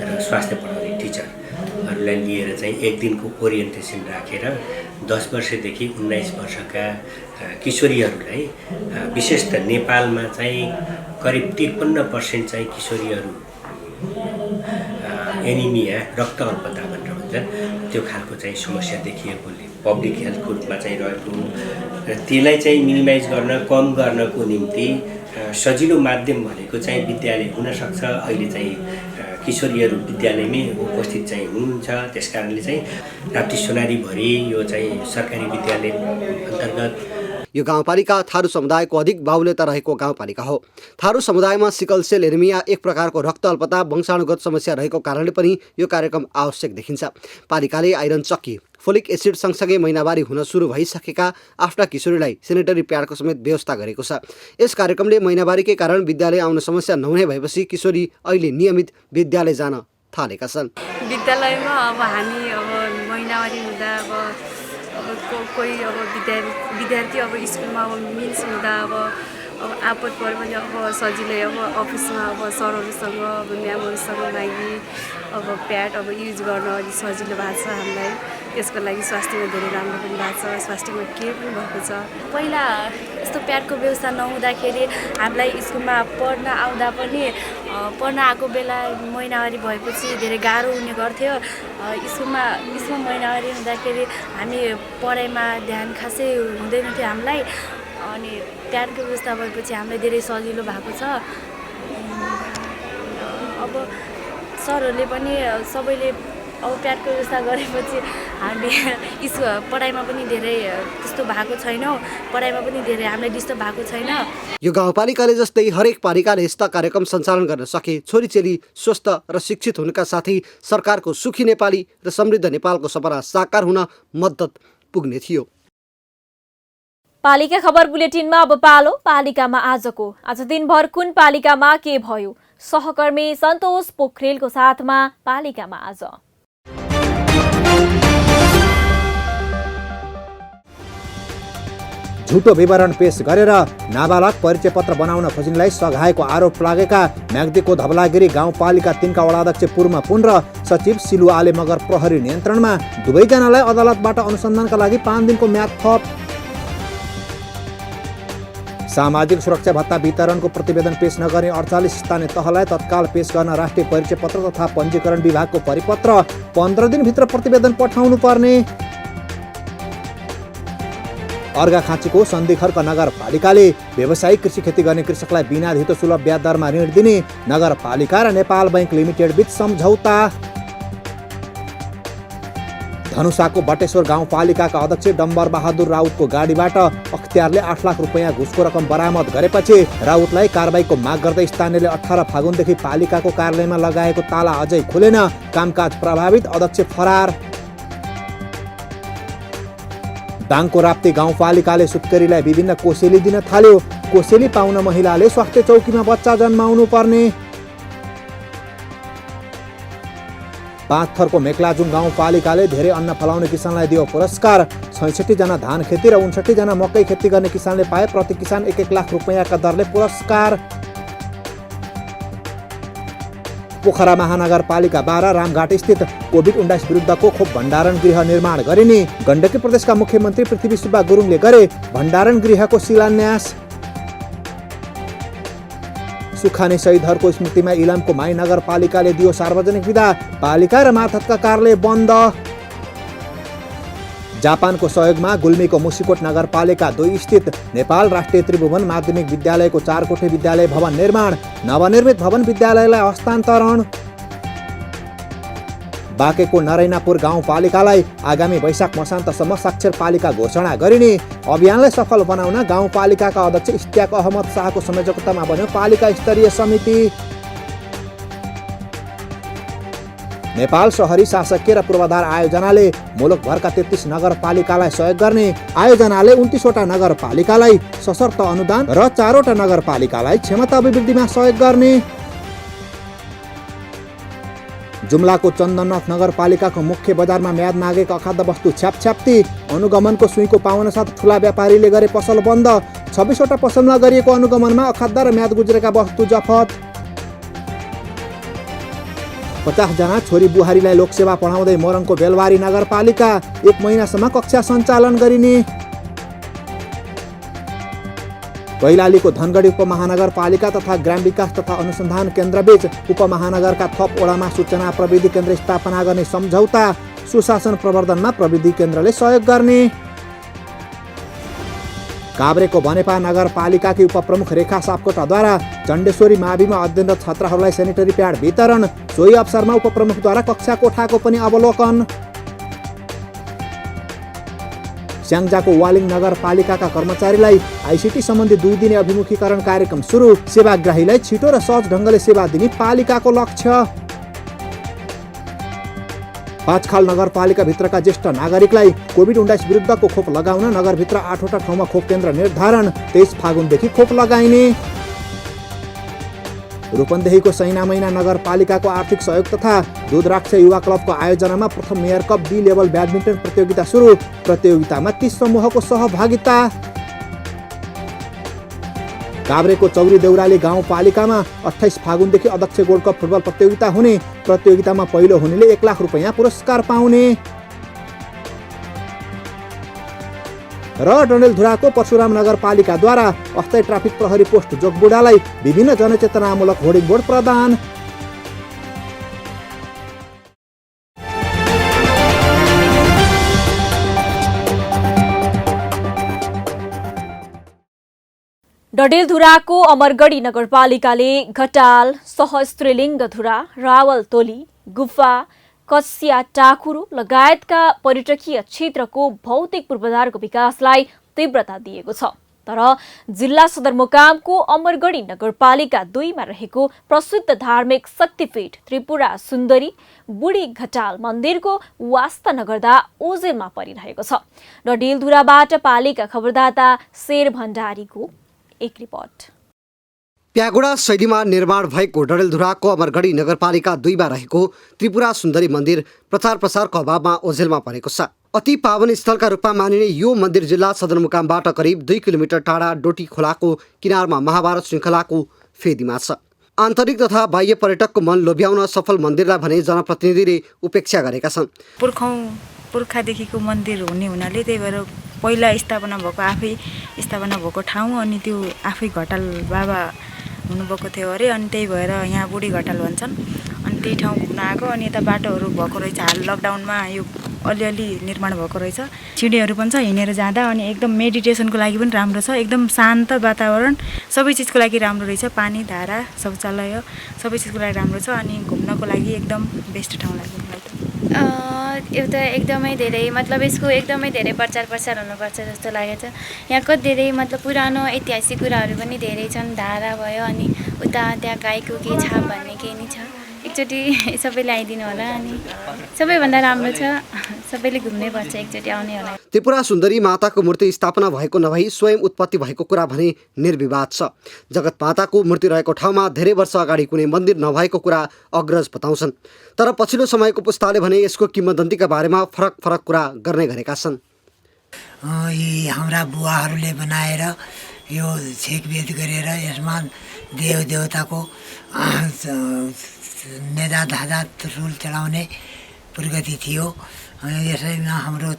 S12: र स्वास्थ्य पढाउने टिचरहरूलाई लिएर चाहिँ एक दिनको ओरिएन्टेसन राखेर 10 वर्षदेखि 19 वर्षका किशोरीहरूलाई, विशेष त नेपालमा चाहिँ करिब 53% चाहिँ किशोरीहरू एनिमिया, रक्त अल्पता भनेर भन्छन्, त्यो खालको चाहिँ समस्या देखिएकोले पब्लिक हेल्थको रूपमा चाहिँ रहेको र त्यसलाई चाहिँ मिनिमाइज गर्न, कम गर्नको निम्ति सजिलो माध्यम भनेको चाहिँ विद्यालय हुनसक्छ। अहिले चाहिँ किशोरीहरू विद्यालयमै उपस्थित चाहिँ हुनुहुन्छ। त्यस कारणले चाहिँ राप्ती सोनारीभरि यो चाहिँ सरकारी विद्यालय अन्तर्गत
S3: यो गाउँपालिका थारू समुदायको अधिक बाहुल्यता रहेको गाउँपालिका हो। थारू समुदायमा सिकल सेल एनिमिया एक प्रकारको रक्त अल्पता वंशानुगत समस्या रहेको कारणले पनि यो कार्यक्रम आवश्यक देखिन्छ। पालिकाले आइरन चक्की, फोलिक एसिड सँगसँगै महिनावारी हुन सुरु भइसकेका आफ्ना किशोरीलाई सेनेटरी प्याडको समेत व्यवस्था गरेको छ। यस कार्यक्रमले महिनावारीकै कारण विद्यालय आउन समस्या नहुने भएपछि किशोरी अहिले नियमित विद्यालय जान थालेका छन्।
S13: विद्यालयमा अब हामी महिनावारी हुँदा कोही विद्यार्थी स्कुलमा मिल्स हुँदा अब आपद पऱ्यो भने अब सजिलै अब अफिसमा अब सरहरूसँग अब म्यामहरूसँग लागि अब प्याड अब युज गर्न अलि सजिलो भएको छ हामीलाई। त्यसको लागि स्वास्थ्यमा धेरै राम्रो पनि भएको छ, स्वास्थ्यमा केही पनि भएको छ। पहिला यस्तो प्याडको व्यवस्था नहुँदाखेरि हामीलाई स्कुलमा पढ्न आउँदा पनि पढ्न आएको बेला महिनावारी भएपछि धेरै गाह्रो हुने गर्थ्यो। स्कुलमा महिनावारी हुँदाखेरि हामी पढाइमा ध्यान खासै हुँदैन थियो हामीलाई। अनि प्याडको व्यवस्था भएपछि हामीलाई धेरै सजिलो भएको छ। अब सरहरूले पनि सबैले अब प्याडको व्यवस्था गरेपछि हामी पढाइमा पनि धेरै त्यस्तो भएको छैनौँ, पढाइमा पनि धेरै हामीलाई डिस्टर्ब भएको छैन।
S3: यो गाउँपालिकाले जस्तै हरेक पालिकाले यस्ता कार्यक्रम सञ्चालन गर्न सके छोरीचेली स्वस्थ र शिक्षित हुनका साथै सरकारको सुखी नेपाली र समृद्ध नेपालको सपना साकार हुन मद्दत पुग्ने थियो।
S1: पालिका खबर बुलेटिनमा अब पालो पालिकामा आजको। आज दिनभर कुन पालिकामा के भयो, सहकर्मी सन्तोष पोखरेलको साथमा पालिकामा आज।
S14: झुटो विवरण पेश गरेर नाबालक परिचय पत्र बनाउन खोज्नेलाई सघाएको आरोप लागेका म्याग्दीको धवलागिरी गाउँपालिका 3 का वडाध्यक्ष पूर्मा पुन र सचिव सिलु आले मगर प्रहरी नियन्त्रणमा। दुवैजनालाई अदालतबाट अनुसन्धानका लागि 5 दिनको म्याद थप। सामाजिक सुरक्षा भत्ता वितरणको प्रतिवेदन पेश नगर्ने 48 स्थानीय तहलाई तत्काल पेश गर्न राष्ट्रिय परिचय पत्र तथा पञ्जीकरण विभागको परिपत्र। 15 दिनभित्र प्रतिवेदन पठाउनु पर्ने। अर्घाखाँचीको सन्धिखर्क नगरपालिकाले व्यवसायिक कृषि खेती गर्ने कृषकलाई बिना धितो सुलभ ब्याज दरमा ऋण दिने नगरपालिका र नेपाल बैंक लिमिटेड बीच सम्झौता। धनुषाको बटेश्वर गाउँपालिकाका अध्यक्ष डम्बर बहादुर राउतको गाडीबाट अख्तियारले 8 लाख रुपैयाँ घुसको रकम बरामद गरेपछि राउतलाई कारबाहीको माग गर्दै स्थानीयले 18 फागुनदेखि पालिकाको कार्यालयमा लगाएको ताला अझै खुलेन। कामकाज प्रभावित, अध्यक्ष फरार। दाङको राप्ती गाउँपालिकाले सुत्केरीलाई विभिन्न कोसेली दिन थाल्यो। कोसेली पाउन महिलाले स्वास्थ्य चौकीमा बच्चा जन्माउनु पर्ने। 5 थरको मेक्लाजुङ गाउँपालिकाले धेरै अन्न फलाउने किसानलाई दियो पुरस्कार। 66 जना धान खेती र 59 जना मकै खेती गर्ने किसानले पाए प्रति किसान 1-1 लाख रुपैयाँका दरले पुरस्कार। पोखरा महानगरपालिका 12 रामघाट स्थित कोभिड-19 विरुद्धको खोप भण्डारण गृह निर्माण गरिने गण्डकी प्रदेशका मुख्यमन्त्री पृथ्वी सुब्बा गुरुङले गरे। भण्डारण गृहको शिलान्यास। सुखानी शहीदहरूको स्मृतिमा इलामको माई नगरपालिकाले दियो सार्वजनिक विदा। पालिका र मार्फतका कार्यालय बन्द। जापानको सहयोगमा गुल्मीको मुसिकोट नगरपालिका 2 स्थित नेपाल राष्ट्रिय त्रिभुवन माध्यमिक विद्यालयको 4 कोठे विद्यालय भवन निर्माण। नवनिर्मित भवन विद्यालयलाई हस्तान्तरण। बाँकेको नरैनापुर गाउँपालिकालाई आगामी वैशाख मसान्तसम्म साक्षर पालिका घोषणा गरिने। अभियानलाई सफल बनाउन गाउँपालिकाका अध्यक्ष इस्तियाक अहमद शाहको संयोजकतामा बन्यो पालिका स्तरीय समिति। नेपाल शहरी शासकीय र पूर्वाधार आयोजनाले मुलुकभरका 33 नगरपालिकालाई सहयोग गर्ने। आयोजनाले 29 वटा नगरपालिकालाई सशर्त अनुदान र 4 वटा नगरपालिकालाई क्षमता अभिवृद्धिमा सहयोग गर्ने। जुम्लाको चन्दननाथ नगरपालिकाको मुख्य बजारमा म्याद नागेको अखाद्य वस्तु छ्यापछ्याप्ती। अनुगमनको सुईको पाउन साथ ठुला व्यापारीले गरे पसल बन्द। 26 वटा पसलमा गरिएको अनुगमनमा अखाद्य र म्याद गुज्रेका वस्तु जफत। 50 जना छोरी बुहारीलाई लोकसेवा पढाउँदै मोरङको बेलवारी नगरपालिका 1 महिनासम्म कक्षा सञ्चालन गरिने। कैलालीको धनगढी उपमहानगरपालिका तथा ग्राम विकास तथा अनुसन्धान केन्द्रबीच उपमहानगरका थप वडामा सूचना प्रविधि केन्द्र स्थापना गर्ने सम्झौता। सुशासन प्रवर्धनमा प्रविधि केन्द्रले सहयोग गर्ने। काभ्रेको बनेपा नगरपालिकाकी उपप्रमुख रेखा सापकोटाद्वारा चण्डेश्वरी माविमा अध्ययनरत छात्राहरूलाई सेनिटरी प्याड वितरण। सोही अवसरमा उपप्रमुखद्वारा कक्षा कोठाको पनि अवलोकन। स्याङ्जाको वालिङ नगरपालिकाका कर्मचारीलाई आइसिटी सम्बन्धी 2 दिने अभिमुखीकरण कार्यक्रम सुरु। सेवाग्राहीलाई छिटो र सहज ढङ्गले सेवा दिने पालिकाको लक्ष्य। पाँचखाल नगरपालिका भित्रका ज्येष्ठ नागरिकलाई कोभिड-19 विरुद्धको खोप लगाउन नगरभित्र 8 वटा ठाउँमा खोप केन्द्र निर्धारण। 23 फागुनदेखि खोप लगाइने। रूपन्देहीको सैनामैना नगरपालिकाको आर्थिक सहयोग तथा दुधराक्ष युवा क्लबको आयोजनामा प्रथम mayor cup B level badminton प्रतियोगिता सुरु। प्रतियोगितामा 30 समूहको सहभागिता। काभ्रेको चौरी देउराली गाउँपालिकामा 28 फागुनदेखि अध्यक्ष गोल्ड कप फुटबल प्रतियोगिता हुने, प्रतियोगितामा पहिलो हुनेले 1 लाख रुपैयाँ पुरस्कार पाउने। र डडेलधुराको परशुराम नगरपालिकाद्वारा अस्थायी ट्राफिक प्रहरी पोस्ट जोगबुढालाई विभिन्न जनचेतनामूलक होर्डिङ बोर्ड प्रदान।
S1: डडेलधुराको अमरगढी नगरपालिकाले घटाल, सहस्त्रीलिङ्गधुरा, रावलतोली, गुफा, कस्या, टाकुरो लगायतका पर्यटकीय क्षेत्रको भौतिक पूर्वाधारको विकासलाई तीव्रता दिएको छ। तर जिल्ला सदरमुकामको अमरगढी नगरपालिका 2 मा रहेको प्रसिद्ध धार्मिक शक्तिपीठ त्रिपुरा सुन्दरी बुढी घटाल मन्दिरको वास्ता नगर्दा ओझेलमा परिरहेको छ। डडेलधुराबाट पालिका खबरदाता शेर भण्डारीको एक रिपोर्ट।
S3: प्यागोडा शैलीमा निर्माण भएको डडेलधुराको अमरगढी नगरपालिका 2 मा रहेको त्रिपुरा सुन्दरी मन्दिर प्रचार प्रसारको अभावमा ओझेलमा परेको छ। अति पावन स्थलका रूपमा मानिने यो मन्दिर जिल्ला सदरमुकामबाट करिब 2 किलोमिटर टाढा डोटी खोलाको किनारमा महाभारत श्रृङ्खलाको फेदीमा छ। आन्तरिक तथा बाह्य पर्यटकको मन लोभ्याउन सफल मन्दिरलाई भने जनप्रतिनिधिले उपेक्षा गरेका छन्।
S15: पुर्खादेखिको मन्दिर हुने हुनाले त्यही भएर पहिला स्थापना भएको ठाउँ अनि त्यो आफै घटाल बाबा हुनुभएको थियो अरे, अनि त्यही भएर यहाँ बुढी घटाल भन्छन्। अनि त्यही ठाउँ घुम्न आएको, अनि यता बाटोहरू भएको रहेछ। हाल लकडाउनमा यो अलिअलि निर्माण भएको रहेछ। सिँढीहरू पनि छ हिँडेर जाँदा, अनि एकदम मेडिटेसनको लागि पनि राम्रो छ। एकदम शान्त वातावरण, सबै चिजको लागि राम्रो रहेछ। पानी, धारा, शौचालय सबै चिजको लागि राम्रो छ। अनि घुम्नको लागि एकदम बेस्ट ठाउँ लाग्यो मलाई त।
S16: एउटा एकदमै धेरै यसको एकदमै धेरै प्रचार हुनुपर्छ जस्तो लागेको छ। यहाँको धेरै पुरानो ऐतिहासिक कुराहरू पनि धेरै छन्। धारा भयो, अनि उता त्यहाँ गाईको के छ भन्ने केही नै छ। एकचोटि सबैले आइदिनु होला, अनि सबैभन्दा राम्रो छ। सबैले घुम्नै पर्छ, एकचोटि आउने होला।
S3: त्रिपुरा सुन्दरी माताको मूर्ति स्थापना भएको नभई स्वयं उत्पत्ति भएको कुरा भने निर्विवाद छ। जगत माताको मूर्ति रहेको ठाउँमा धेरै वर्ष अगाडि कुनै मन्दिर नभएको कुरा अग्रज बताउँछन्। तर पछिल्लो समयको पुस्ताले भने यसको किंवदन्तीका बारेमा फरक कुरा गर्ने गरेका छन्।
S17: यी हाम्रा बुवाहरूले बनाएर यो छेकबेद गरेर यसमा देवदेवताको नेजाधाजा त्रिशूल चढाउने प्रगति थियो। यसैमा हाम्रो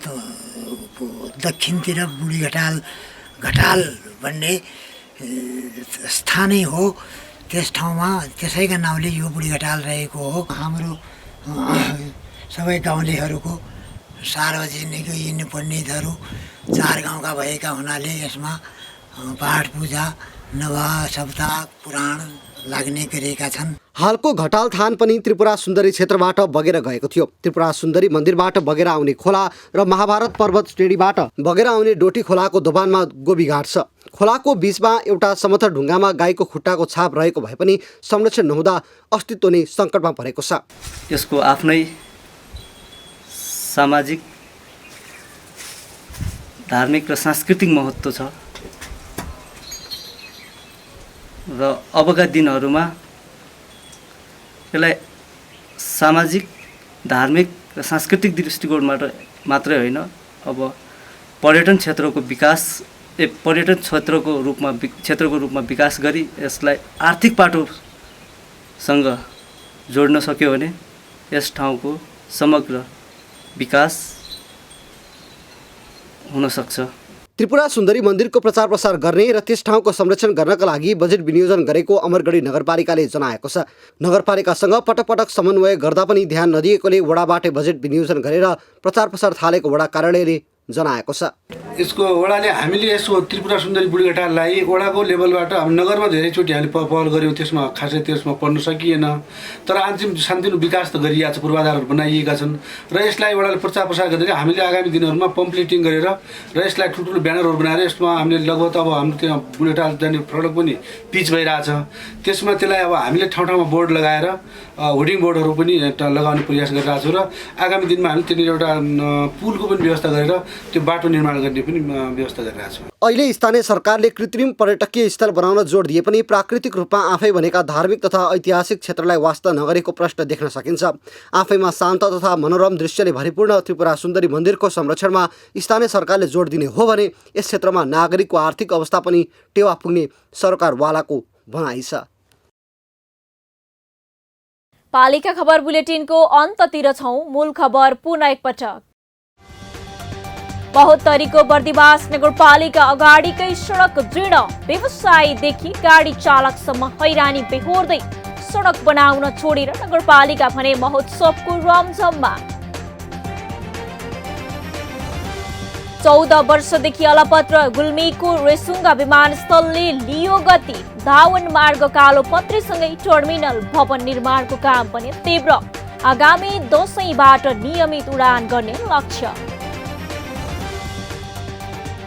S17: दक्षिणतिर बुढी घटाल भन्ने स्थानै हो। त्यस ठाउँमा त्यसैका नाउँले यो बुढी घटाल रहेको हो। हाम्रो सबै गाउँलेहरूको सार्वजनिक यिनी पण्डितहरू 4 गाउँका भएका हुनाले यसमा पाठ पूजा नवा सप्ताह पुराण लाग्ने गरेका छन्।
S3: हालको घटाल थान पनि त्रिपुरा सुन्दरी क्षेत्रबाट बगेर गएको थियो। त्रिपुरा सुन्दरी मन्दिरबाट बगेर आउने खोला र महाभारत पर्वत श्रेणीबाट बगेर आउने डोटी खोलाको दोभानमा गोबीघाट छ। खोलाको बीचमा एउटा समथर ढुङ्गामा गाईको खुट्टाको छाप रहेको भए पनि संरक्षण नहुँदा अस्तित्व नै सङ्कटमा परेको छ।
S18: यसको आफ्नै सामाजिक, धार्मिक र सांस्कृतिक महत्त्व छ र अबका दिनहरूमा यसलाई सामाजिक, धार्मिक र सांस्कृतिक दृष्टिकोणबाट मात्रै होइन, अब पर्यटन क्षेत्रको रूपमा विकास गरी यसलाई आर्थिक पाटोसँग जोड्न सक्यो भने यस ठाउँको समग्र विकास हुन सक्छ।
S3: त्रिपुरा सुन्दरी मन्दिरको प्रचार प्रसार गर्ने र त्यस ठाउँको संरक्षण गर्नका लागि बजेट विनियोजन गरेको अमरगढी नगरपालिकाले जनाएको छ। नगरपालिकासँग पटक समन्वय गर्दा पनि ध्यान नदिएकोले वडाबाटै बजेट विनियोजन गरेर प्रचार प्रसार थालेको वडा कार्यालयले जनाएको छ।
S25: यसको वडाले हामीले यसको त्रिपुरा सुन्दरी बुढी घटाललाई वडाको लेभलबाट नगरमा धेरैचोटि हामीले पहल गऱ्यौँ। त्यसमा पर्न सकिएन। तर अन्तिम शान्तिनु विकास त गरिएको छ, पूर्वाधारहरू बनाइएका छन् र यसलाई वडाले प्रचार प्रसार गर्दै हामीले आगामी दिनहरूमा पम्पलेटिङ गरेर र यसलाई ठुल्ठुलो ब्यानरहरू बनाएर यसमा हामीले लगभग अब हाम्रो त्यहाँ बुढी घटाल जाने सडक पनि पिच भइरहेछ। त्यसमा त्यसलाई अब हामीले ठाउँ बोर्ड लगाएर होर्डिङ बोर्डहरू पनि लगाउने प्रयास गरिरहेको छौँ र आगामी दिनमा हामी त्यहाँनिर एउटा पुलको पनि व्यवस्था गरेर त्यो बाटो निर्माण निर्माण गर्ने पनि व्यवस्था गरिरहेको छौँ।
S3: अहिले स्थानीय सरकारले कृत्रिम पर्यटकीय स्थल बनाउन जोड दिए पनि प्राकृतिक रूपमा आफै भनेका धार्मिक तथा ऐतिहासिक क्षेत्रलाई वास्ता नगरेको प्रश्न देख्न सकिन्छ। आफैमा शान्त तथा मनोरम दृश्यले भरिपूर्ण त्रिपुरा सुन्दरी मन्दिरको संरक्षणमा स्थानीय सरकारले जोड दिने हो भने यस क्षेत्रमा नागरिकको आर्थिक अवस्था पनि टेवा पुग्ने सरकारवालाको भनाइ छ।
S1: पालिका खबर बुलेटिनको अन्ततिर छौं। मूल खबर पुनः एकपटक। 72 बर्दिवास नगरपालिका अगाडिकै सडक जीर्ण, व्यवसायीदेखि गाडी चालकसम्म हैरानी बेहोर्दै सडक बनाउन छोडेर नगरपालिका भने महोत्सवको रमझममा। 14 वर्षदेखि अलपत्र गुल्मीको रेसुङ्गा विमानस्थलले लियो गति। धावन मार्ग कालोपत्रीसँगै टर्मिनल भवन निर्माणको काम पनि तीव्र। आगामी दशैंबाट नियमित उडान गर्ने लक्ष्य।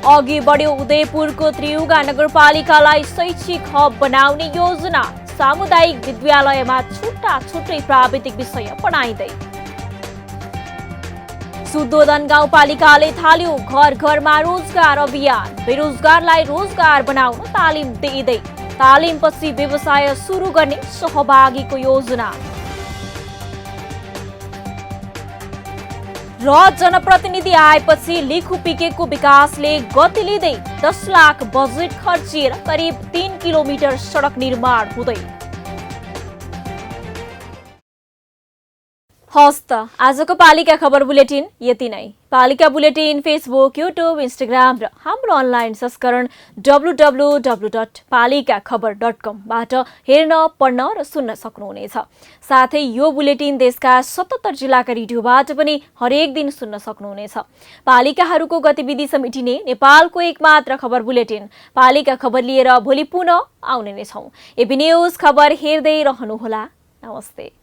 S1: अघि बढ्यो उदयपुरको त्रियुगा नगरपालिकालाई शैक्षिक हब बनाउने योजना। सामुदायिक विद्यालयमा छुट्टा छुट्टै प्राविधिक विषय पढाइँदै। सुदोधन गाउँपालिकाले थाल्यो घर घरमा रोजगार अभियान। बेरोजगारलाई रोजगार बनाउन तालिम दिँदै तालिमपछि व्यवसाय सुरु गर्ने सहभागीको योजना। र जनप्रतिनिधि आएपछि लिखुपिकेको विकासले गति लिँदै 10 लाख बजेट खर्चिएर करिब 3 किलोमिटर सडक निर्माण हुँदै। हस् त आजको पालिका खबर बुलेटिन यति नै। पालिका बुलेटिन फेसबुक, युट्युब, इन्स्टाग्राम र हाम्रो अनलाइन संस्करण www.palikaKhabar.com बाट हेर्न, पढ्न र सुन्न सक्नुहुनेछ। साथै यो बुलेटिन देशका 77 जिल्लाका रेडियोबाट पनि हरेक दिन सुन्न सक्नुहुनेछ। पालिकाहरूको गतिविधि समेटिने नेपालको एकमात्र खबर बुलेटिन पालिका खबर लिएर भोलि पुनः आउने नै छौं। एबी न्यूज खबर हेर्दै रहनुहोला। नमस्ते।